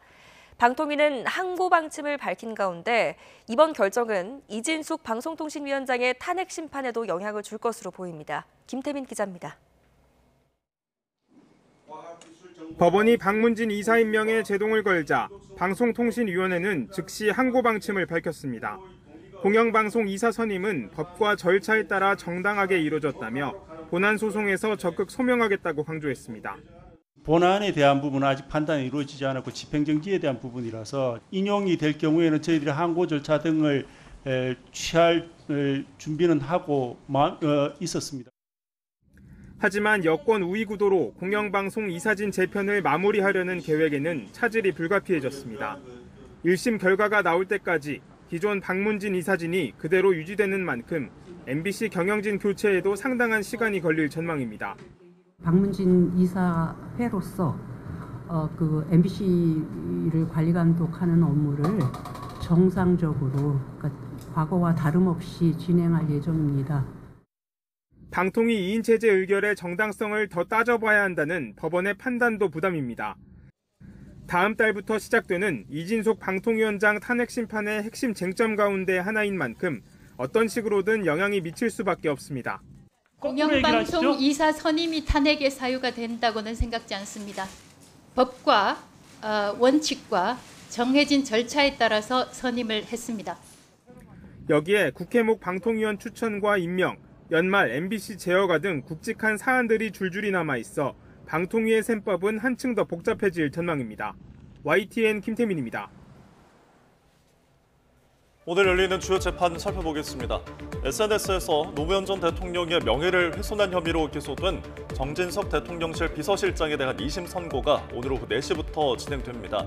방통위는 항고 방침을 밝힌 가운데 이번 결정은 이진숙 방송통신위원장의 탄핵 심판에도 영향을 줄 것으로 보입니다. 김태민 기자입니다. 법원이 박문진 이사 임명에 제동을 걸자 방송통신위원회는 즉시 항고 방침을 밝혔습니다. 공영방송 이사 선임은 법과 절차에 따라 정당하게 이루어졌다며 본안 소송에서 적극 소명하겠다고 강조했습니다. 본안에 대한 부분은 아직 판단이 이루어지지 않았고 집행정지에 대한 부분이라서 인용이 될 경우에는 저희들이 항고 절차 등을 취할 준비는 하고 있었습니다. 하지만 여권 우위 구도로 공영방송 이사진 재편을 마무리하려는 계획에는 차질이 불가피해졌습니다. 1심 결과가 나올 때까지 기존 박문진 이사진이 그대로 유지되는 만큼 MBC 경영진 교체에도 상당한 시간이 걸릴 전망입니다. 박문진 이사회로서 MBC를 관리 감독하는 업무를 정상적으로 과거와 다름없이 진행할 예정입니다. 방통위 2인 체제 의결의 정당성을 더 따져봐야 한다는 법원의 판단도 부담입니다. 다음 달부터 시작되는 이진숙 방통위원장 탄핵 심판의 핵심 쟁점 가운데 하나인 만큼 어떤 식으로든 영향이 미칠 수밖에 없습니다. 공영방송 이사 선임이 탄핵의 사유가 된다고는 생각지 않습니다. 법과 원칙과 정해진 절차에 따라서 선임을 했습니다. 여기에 국회목 방통위원 추천과 임명, 연말 MBC 제어가 등 굵직한 사안들이 줄줄이 남아있어 방통위의 셈법은 한층 더 복잡해질 전망입니다. YTN 김태민입니다. 오늘 열리는 주요 재판 살펴보겠습니다. SNS에서 노무현 전 대통령의 명예를 훼손한 혐의로 기소된 정진석 대통령실 비서실장에 대한 2심 선고가 오늘 오후 4시부터 진행됩니다.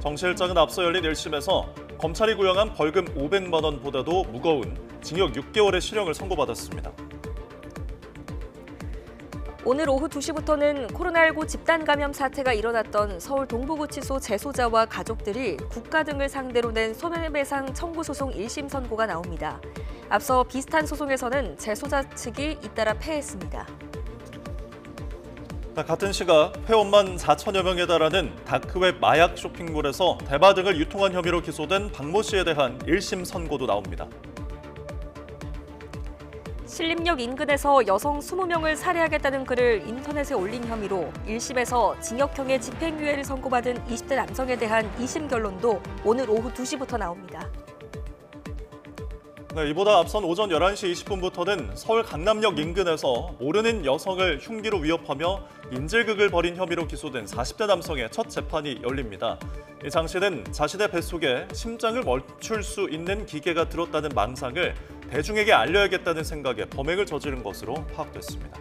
정 실장은 앞서 열린 1심에서 검찰이 구형한 벌금 500만 원보다도 무거운 징역 6개월의 실형을 선고받았습니다. 오늘 오후 2시부터는 코로나19 집단 감염 사태가 일어났던 서울 동부구치소 재소자와 가족들이 국가 등을 상대로 낸 손해배상 청구 소송 1심 선고가 나옵니다. 앞서 비슷한 소송에서는 재소자 측이 잇따라 패했습니다. 같은 시각 회원만 4천여 명에 달하는 다크웹 마약 쇼핑몰에서 대마 등을 유통한 혐의로 기소된 박모 씨에 대한 1심 선고도 나옵니다. 신림역 인근에서 여성 20명을 살해하겠다는 글을 인터넷에 올린 혐의로 1심에서 징역형의 집행유예를 선고받은 20대 남성에 대한 2심 결론도 오늘 오후 2시부터 나옵니다. 네, 이보다 앞선 오전 11시 20분부터는 서울 강남역 인근에서 모르는 여성을 흉기로 위협하며 인질극을 벌인 혐의로 기소된 40대 남성의 첫 재판이 열립니다. 이 장 씨는 자신의 뱃속에 심장을 멈출 수 있는 기계가 들었다는 망상을 대중에게 알려야겠다는 생각에 범행을 저지른 것으로 파악됐습니다.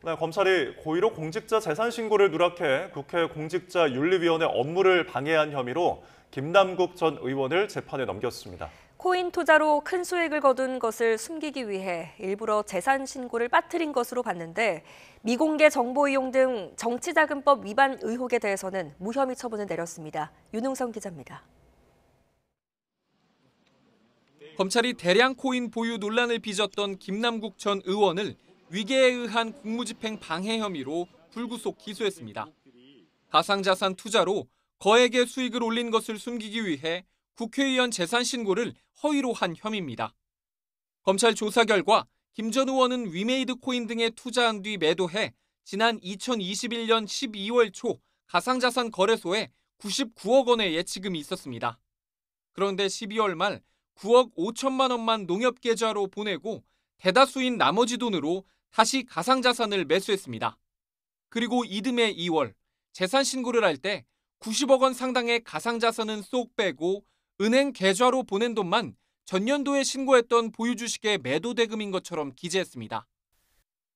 네, 검찰이 고의로 공직자 재산 신고를 누락해 국회 공직자윤리위원회 업무를 방해한 혐의로 김남국 전 의원을 재판에 넘겼습니다. 코인 투자로 큰 수익을 거둔 것을 숨기기 위해 일부러 재산 신고를 빠뜨린 것으로 봤는데 미공개 정보 이용 등 정치자금법 위반 의혹에 대해서는 무혐의 처분을 내렸습니다. 윤웅성 기자입니다. 검찰이 대량 코인 보유 논란을 빚었던 김남국 전 의원을 위계에 의한 공무집행 방해 혐의로 불구속 기소했습니다. 가상자산 투자로 거액의 수익을 올린 것을 숨기기 위해 국회의원 재산 신고를 허위로 한 혐의입니다. 검찰 조사 결과 김 전 의원은 위메이드 코인 등에 투자한 뒤 매도해 지난 2021년 12월 초 가상자산 거래소에 99억 원의 예치금이 있었습니다. 그런데 12월 말 9억 5천만 원만 농협계좌로 보내고 대다수인 나머지 돈으로 다시 가상자산을 매수했습니다. 그리고 이듬해 2월 재산 신고를 할 때 90억 원 상당의 가상자산은 쏙 빼고 은행 계좌로 보낸 돈만 전년도에 신고했던 보유 주식의 매도 대금인 것처럼 기재했습니다.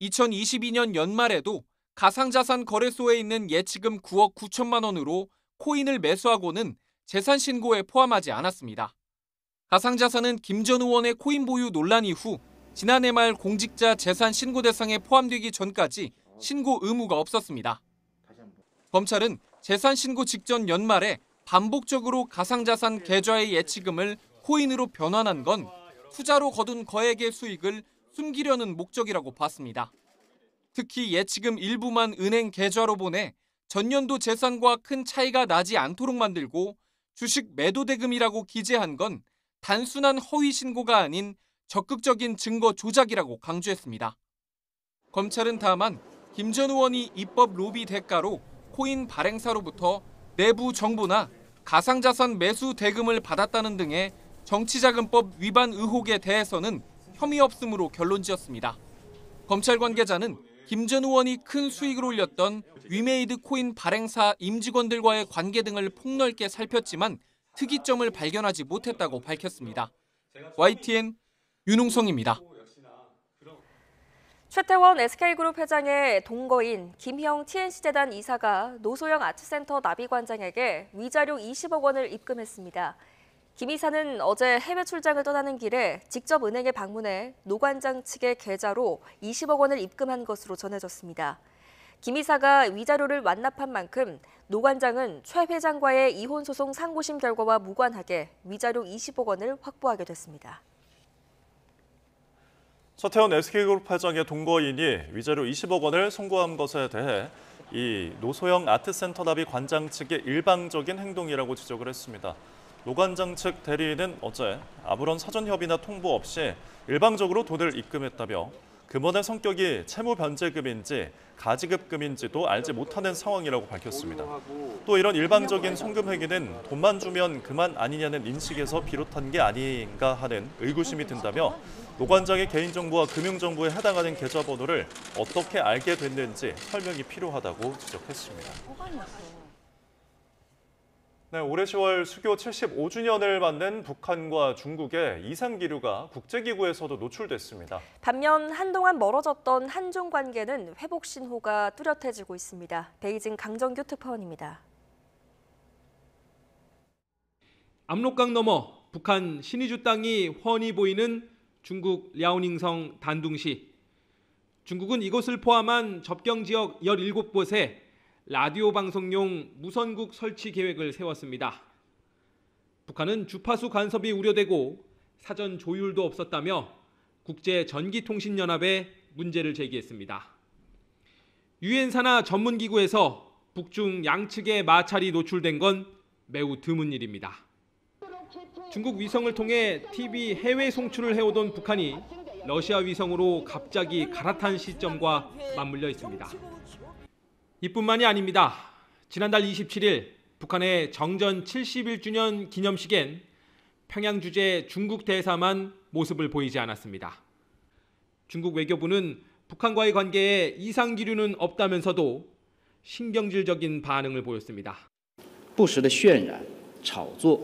2022년 연말에도 가상자산 거래소에 있는 예치금 9억 9천만 원으로 코인을 매수하고는 재산 신고에 포함하지 않았습니다. 가상자산은 김 전 의원의 코인 보유 논란 이후 지난해 말 공직자 재산 신고 대상에 포함되기 전까지 신고 의무가 없었습니다. 검찰은 재산 신고 직전 연말에 반복적으로 가상자산 계좌의 예치금을 코인으로 변환한 건 투자로 거둔 거액의 수익을 숨기려는 목적이라고 봤습니다. 특히 예치금 일부만 은행 계좌로 보내 전년도 재산과 큰 차이가 나지 않도록 만들고 주식 매도 대금이라고 기재한 건 단순한 허위 신고가 아닌 적극적인 증거 조작이라고 강조했습니다. 검찰은 다만 김 전 의원이 입법 로비 대가로 코인 발행사로부터 내부 정보나 가상자산 매수 대금을 받았다는 등의 정치자금법 위반 의혹에 대해서는 혐의 없음으로 결론지었습니다. 검찰 관계자는 김 전 의원이 큰 수익을 올렸던 위메이드 코인 발행사 임직원들과의 관계 등을 폭넓게 살폈지만 특이점을 발견하지 못했다고 밝혔습니다. YTN 윤웅성입니다. 최태원 SK그룹 회장의 동거인 김형 TNC재단 이사가 노소영 아트센터 나비관장에게 위자료 20억 원을 입금했습니다. 김 이사는 어제 해외 출장을 떠나는 길에 직접 은행에 방문해 노 관장 측의 계좌로 20억 원을 입금한 것으로 전해졌습니다. 김 이사가 위자료를 완납한 만큼 노 관장은 최 회장과의 이혼 소송 상고심 결과와 무관하게 위자료 20억 원을 확보하게 됐습니다. 최태원 SK그룹 회장의 동거인이 위자료 20억 원을 송고한 것에 대해 이 노소영 아트센터 나비 관장 측의 일방적인 행동이라고 지적을 했습니다. 노 관장 측 대리인은 어제 아무런 사전 협의나 통보 없이 일방적으로 돈을 입금했다며 금원의 성격이 채무 변제금인지 가지급금인지도 알지 못하는 상황이라고 밝혔습니다. 또 이런 일방적인 송금 행위는 돈만 주면 그만 아니냐는 인식에서 비롯한 게 아닌가 하는 의구심이 든다며 노 관장의 개인정보와 금융정보에 해당하는 계좌번호를 어떻게 알게 됐는지 설명이 필요하다고 지적했습니다. 네, 올해 10월 수교 75주년을 맞는 북한과 중국의 이상기류가 국제기구에서도 노출됐습니다. 반면 한동안 멀어졌던 한중 관계는 회복 신호가 뚜렷해지고 있습니다. 베이징 강정규 특파원입니다. 압록강 너머 북한 신의주 땅이 훤히 보이는 중국 랴오닝성 단둥시. 중국은 이곳을 포함한 접경 지역 17곳에 라디오 방송용 무선국 설치 계획을 세웠습니다. 북한은 주파수 간섭이 우려되고 사전 조율도 없었다며 국제전기통신연합에 문제를 제기했습니다. 유엔 산하 전문기구에서 북중 양측의 마찰이 노출된 건 매우 드문 일입니다. 중국 위성을 통해 TV 해외 송출을 해오던 북한이 러시아 위성으로 갑자기 갈아탄 시점과 맞물려 있습니다. 이뿐만이 아닙니다. 지난달 27일 북한의 정전 71주년 기념식엔 평양 주재 중국 대사만 모습을 보이지 않았습니다. 중국 외교부는 북한과의 관계에 이상 기류는 없다면서도 신경질적인 반응을 보였습니다. 不实的渲染、炒作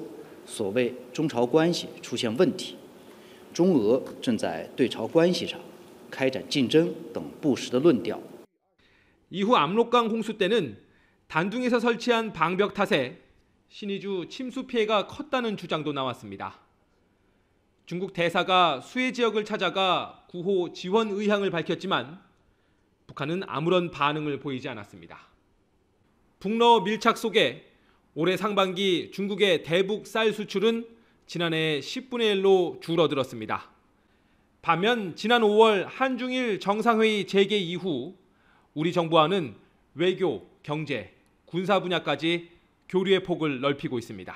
所谓中朝关系出现问题，中俄正在对朝关系上开展竞争等不实的论调。 이후 압록강 홍수 때는 단둥에서 설치한 방벽 탓에 신의주 침수 피해가 컸다는 주장도 나왔습니다. 중국 대사가 수해 지역을 찾아가 구호 지원 의향을 밝혔지만 북한은 아무런 반응을 보이지 않았습니다. 북러 밀착 속에 올해 상반기 중국의 대북 쌀 수출은 지난해 10분의 1로 줄어들었습니다. 반면 지난 5월 한중일 정상회의 재개 이후 우리 정부와는 외교, 경제, 군사 분야까지 교류의 폭을 넓히고 있습니다.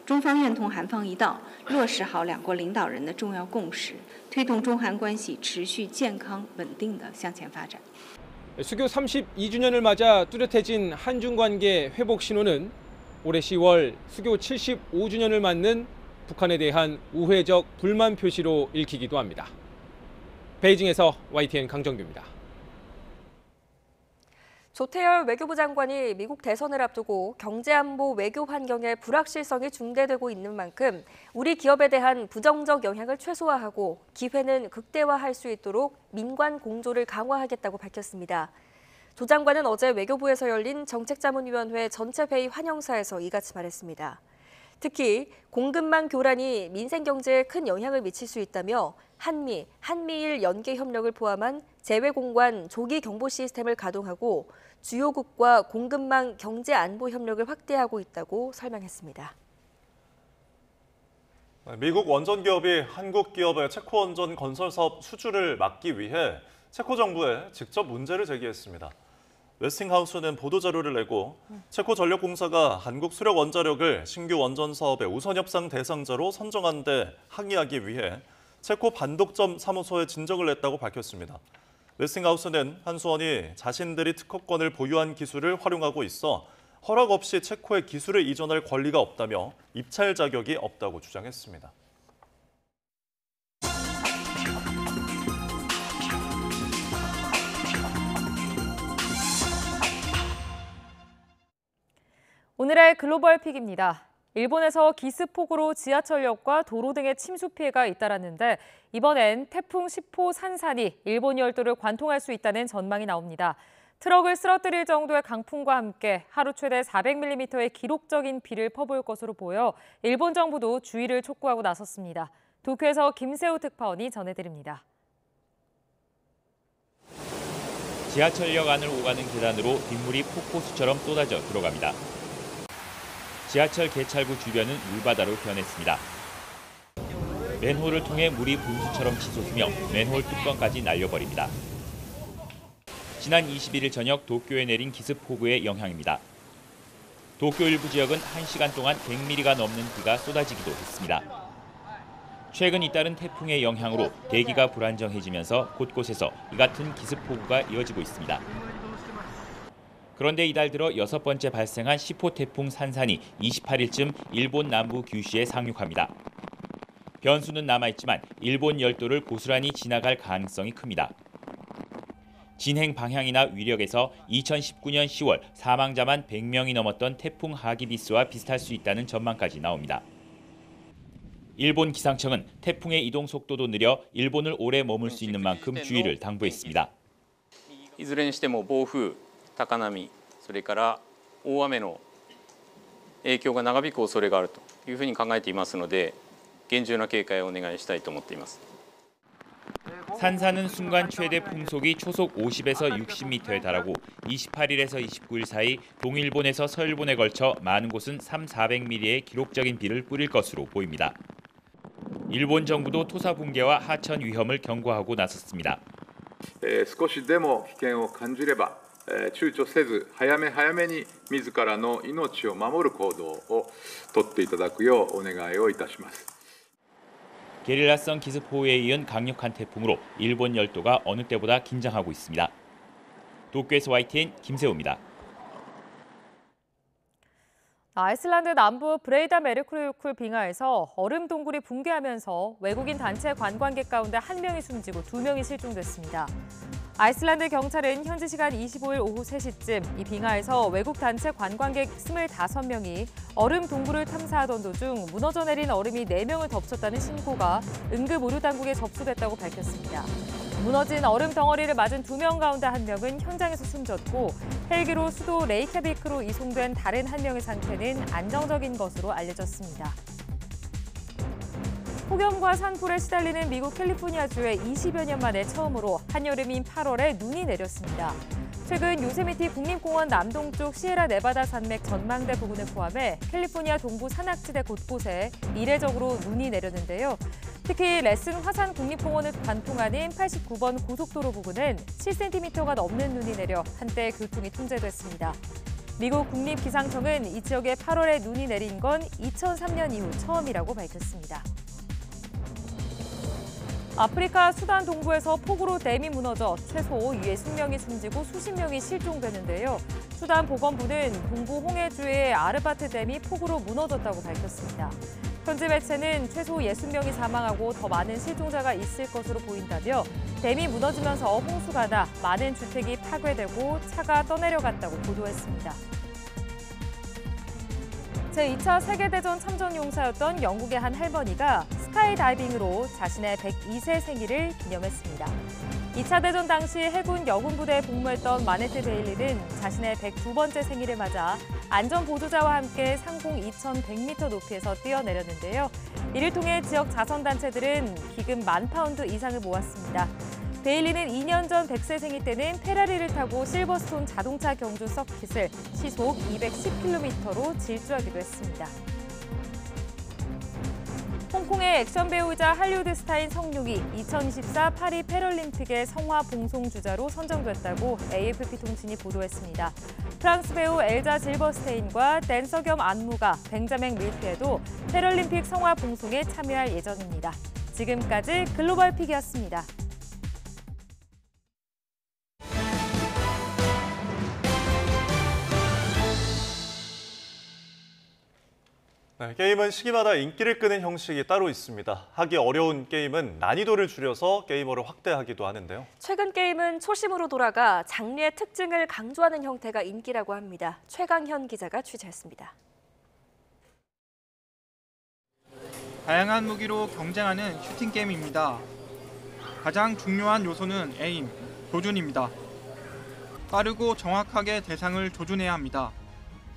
中方认同韩方一道，落实好两国领导人的重要共识，推动中韩关系持续健康稳定的向前发展。 수교 32주년을 맞아 뚜렷해진 한중 관계 회복 신호는 올해 10월 수교 75주년을 맞는 북한에 대한 우회적 불만 표시로 읽히기도 합니다. 베이징에서 YTN 강정규입니다. 조태열 외교부 장관이 미국 대선을 앞두고 경제안보 외교 환경의 불확실성이 중대되고 있는 만큼 우리 기업에 대한 부정적 영향을 최소화하고 기회는 극대화할 수 있도록 민관 공조를 강화하겠다고 밝혔습니다. 조 장관은 어제 외교부에서 열린 정책자문위원회 전체 회의 환영사에서 이같이 말했습니다. 특히 공급망 교란이 민생 경제에 큰 영향을 미칠 수 있다며 한미일 연계 협력을 포함한 재외공관 조기 경보 시스템을 가동하고 주요국과 공급망 경제 안보 협력을 확대하고 있다고 설명했습니다. 미국 원전 기업이 한국 기업의 체코 원전 건설 사업 수주를 막기 위해 체코 정부에 직접 문제를 제기했습니다. 웨스팅하우스는 보도자료를 내고 체코 전력공사가 한국 수력 원자력을 신규 원전 사업의 우선 협상 대상자로 선정한 데 항의하기 위해 체코 반독점 사무소에 진정을 냈다고 밝혔습니다. 웨스팅하우스는 한수원이 자신들이 특허권을 보유한 기술을 활용하고 있어 허락 없이 체코에 기술을 이전할 권리가 없다며 입찰 자격이 없다고 주장했습니다. 오늘의 글로벌 픽입니다. 일본에서 기습폭우로 지하철역과 도로 등의 침수 피해가 잇따랐는데 이번엔 태풍 10호 산산이 일본 열도를 관통할 수 있다는 전망이 나옵니다. 트럭을 쓰러뜨릴 정도의 강풍과 함께 하루 최대 400mm의 기록적인 비를 퍼부을 것으로 보여 일본 정부도 주의를 촉구하고 나섰습니다. 도쿄에서 김세우 특파원이 전해드립니다. 지하철역 안을 오가는 계단으로 빗물이 폭포수처럼 쏟아져 들어갑니다. 지하철 개찰구 주변은 물바다로 변했습니다. 맨홀을 통해 물이 분수처럼 치솟으며 맨홀 뚜껑까지 날려버립니다. 지난 21일 저녁 도쿄에 내린 기습폭우의 영향입니다. 도쿄 일부 지역은 1시간 동안 100mm가 넘는 비가 쏟아지기도 했습니다. 최근 잇따른 태풍의 영향으로 대기가 불안정해지면서 곳곳에서 이 같은 기습폭우가 이어지고 있습니다. 그런데 이달 들어 6번째 발생한 10호 태풍 산산이 28일쯤 일본 남부 규슈에 상륙합니다. 변수는 남아있지만 일본 열도를 고스란히 지나갈 가능성이 큽니다. 진행 방향이나 위력에서 2019년 10월 사망자만 100명이 넘었던 태풍 하기비스와 비슷할 수 있다는 전망까지 나옵니다. 일본 기상청은 태풍의 이동 속도도 느려 일본을 오래 머물 수 있는 만큼 주의를 당부했습니다. いずれにしても暴風、高波、それから大雨の影響が長引く恐れがあるというふうに考えていますので、厳重な警戒をお願いしたいと思っています。 산사는 순간 최대 풍속이 초속 50에서 60m에 달하고 28일에서 29일 사이 동일본에서 서일본에 걸쳐 많은 곳은 300~400mm의 기록적인 비를 뿌릴 것으로 보입니다. 일본 정부도 토사 붕괴와 하천 위험을 경고하고 나섰습니다. 少しでも危険を感じれば躊躇せず早め早めに自らの命を守る行動をとっていただくようお願いをいたします。 게릴라성 기습호우에 이은 강력한 태풍으로 일본 열도가 어느 때보다 긴장하고 있습니다. 도쿄에서 YTN 김세호입니다. 아이슬란드 남부 브레이다 메르크루쿨 빙하에서 얼음 동굴이 붕괴하면서 외국인 단체 관광객 가운데 1명이 숨지고 2명이 실종됐습니다. 아이슬란드 경찰은 현지 시간 25일 오후 3시쯤 이 빙하에서 외국 단체 관광객 25명이 얼음 동굴을 탐사하던 도중 무너져 내린 얼음이 4명을 덮쳤다는 신고가 응급의료당국에 접수됐다고 밝혔습니다. 무너진 얼음 덩어리를 맞은 2명 가운데 1명은 현장에서 숨졌고 헬기로 수도 레이캬비크로 이송된 다른 1명의 상태는 안정적인 것으로 알려졌습니다. 폭염과 산불에 시달리는 미국 캘리포니아주에 20여 년 만에 처음으로 한여름인 8월에 눈이 내렸습니다. 최근 요세미티 국립공원 남동쪽 시에라 네바다 산맥 전망대 부근을 포함해 캘리포니아 동부 산악지대 곳곳에 이례적으로 눈이 내렸는데요. 특히 레슨 화산 국립공원을 관통하는 89번 고속도로 부근은 7cm가 넘는 눈이 내려 한때 교통이 통제됐습니다. 미국 국립기상청은 이 지역에 8월에 눈이 내린 건 2003년 이후 처음이라고 밝혔습니다. 아프리카 수단 동부에서 폭우로 댐이 무너져 최소 60명이 숨지고 수십 명이 실종되는데요. 수단 보건부는 동부 홍해주의 아르바트 댐이 폭우로 무너졌다고 밝혔습니다. 현지 매체는 최소 60명이 사망하고 더 많은 실종자가 있을 것으로 보인다며 댐이 무너지면서 홍수가 나 많은 주택이 파괴되고 차가 떠내려갔다고 보도했습니다. 제2차 세계대전 참전용사였던 영국의 한 할머니가 스카이다이빙으로 자신의 102세 생일을 기념했습니다. 2차 대전 당시 해군 여군부대에 복무했던 마네트 베일리는 자신의 102번째 생일을 맞아 안전보조자와 함께 상공 2100m 높이에서 뛰어내렸는데요. 이를 통해 지역 자선단체들은 기금 10,000파운드 이상을 모았습니다. 베일리는 2년 전 100세 생일 때는 페라리를 타고 실버스톤 자동차 경주 서킷을 시속 210km로 질주하기도 했습니다. 홍콩의 액션 배우이자 할리우드 스타인 성룡이 2024 파리 패럴림픽의 성화 봉송 주자로 선정됐다고 AFP 통신이 보도했습니다. 프랑스 배우 엘자 질버스테인과 댄서 겸 안무가 벤자민 밀피에도 패럴림픽 성화 봉송에 참여할 예정입니다. 지금까지 글로벌 픽이었습니다. 네, 게임은 시기마다 인기를 끄는 형식이 따로 있습니다. 하기 어려운 게임은 난이도를 줄여서 게이머를 확대하기도 하는데요. 최근 게임은 초심으로 돌아가 장르의 특징을 강조하는 형태가 인기라고 합니다. 최강현 기자가 취재했습니다. 다양한 무기로 경쟁하는 슈팅 게임입니다. 가장 중요한 요소는 에임, 조준입니다. 빠르고 정확하게 대상을 조준해야 합니다.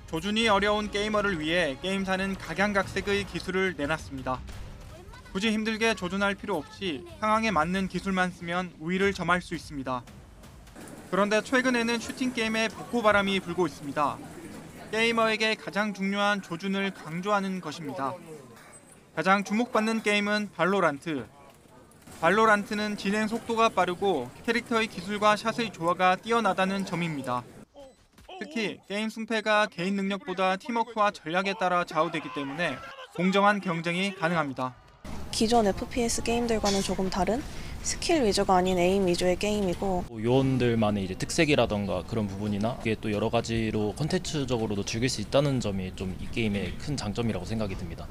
조준이 어려운 게이머를 위해 게임사는 각양각색의 기술을 내놨습니다. 굳이 힘들게 조준할 필요 없이 상황에 맞는 기술만 쓰면 우위를 점할 수 있습니다. 그런데 최근에는 슈팅 게임에 복고바람이 불고 있습니다. 게이머에게 가장 중요한 조준을 강조하는 것입니다. 가장 주목받는 게임은 발로란트. 발로란트는 진행 속도가 빠르고 캐릭터의 기술과 샷의 조화가 뛰어나다는 점입니다. 특히 게임 승패가 개인 능력보다 팀워크와 전략에 따라 좌우되기 때문에 공정한 경쟁이 가능합니다. 기존 FPS 게임들과는 조금 다른 스킬 위주가 아닌 에임 위주의 게임이고 요원들만의 이제 특색이라던가 그런 부분이나 이게 또 여러 가지로 콘텐츠적으로도 즐길 수 있다는 점이 좀 이 게임의 큰 장점이라고 생각이 듭니다.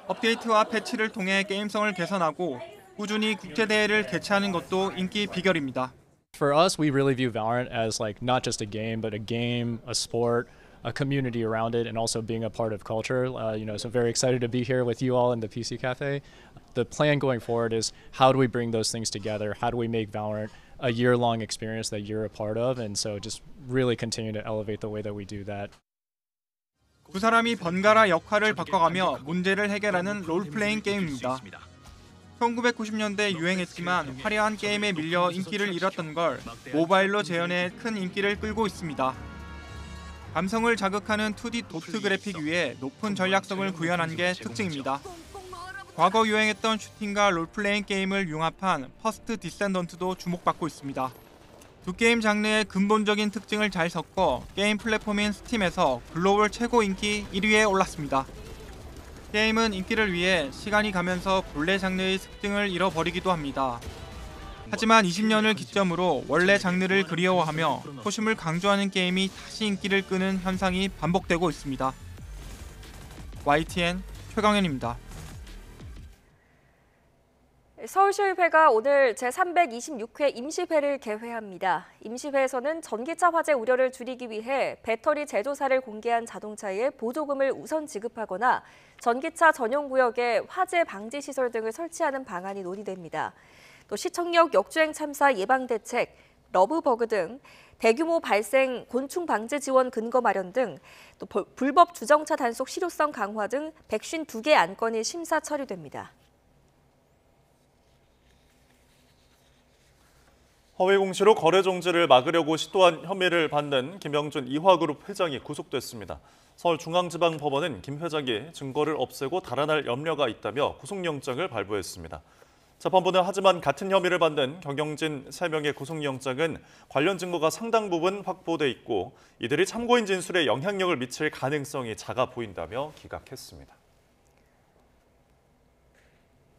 업데이트와 패치를 통해 게임성을 개선하고 꾸준히 국제대회를 개최하는 것도 인기 비결입니다. For us, we really view Valorant as like not just a game, but a game, a sport, a community around it, and also being a part of culture. So very excited to be here with you all in the PC Cafe. The plan going forward is how do we bring those things together? How do we make Valorant a year-long experience that you're a part of? And so just really continue to elevate the way that we do that. 두 사람이 번갈아 역할을 바꿔가며 문제를 해결하는 롤플레잉 게임입니다. 1990년대 유행했지만 화려한 게임에 밀려 인기를 잃었던 걸 모바일로 재현해 큰 인기를 끌고 있습니다. 감성을 자극하는 2D 도트 그래픽 위에 높은 전략성을 구현한 게 특징입니다. 과거 유행했던 슈팅과 롤플레잉 게임을 융합한 퍼스트 디센던트도 주목받고 있습니다. 두 게임 장르의 근본적인 특징을 잘 섞어 게임 플랫폼인 스팀에서 글로벌 최고 인기 1위에 올랐습니다. 게임은 인기를 위해 시간이 가면서 본래 장르의 특징을 잃어버리기도 합니다. 하지만 20년을 기점으로 원래 장르를 그리워하며 소심을 강조하는 게임이 다시 인기를 끄는 현상이 반복되고 있습니다. YTN 최광현입니다. 서울시의회가 오늘 제326회 임시회를 개회합니다. 임시회에서는 전기차 화재 우려를 줄이기 위해 배터리 제조사를 공개한 자동차에 보조금을 우선 지급하거나 전기차 전용 구역에 화재 방지 시설 등을 설치하는 방안이 논의됩니다. 또 시청역 역주행 참사 예방 대책, 러브버그 등 대규모 발생 곤충 방지 지원 근거 마련 등 또 불법 주정차 단속 실효성 강화 등 152개 안건이 심사 처리됩니다. 허위 공시로 거래 정지를 막으려고 시도한 혐의를 받는 김영준 이화그룹 회장이 구속됐습니다. 서울중앙지방법원은 김 회장이 증거를 없애고 달아날 염려가 있다며 구속영장을 발부했습니다. 재판부는 하지만 같은 혐의를 받는 경영진 3명의 구속영장은 관련 증거가 상당 부분 확보돼 있고 이들이 참고인 진술에 영향력을 미칠 가능성이 작아 보인다며 기각했습니다.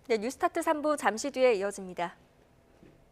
네, 뉴스타트 3부 잠시 뒤에 이어집니다.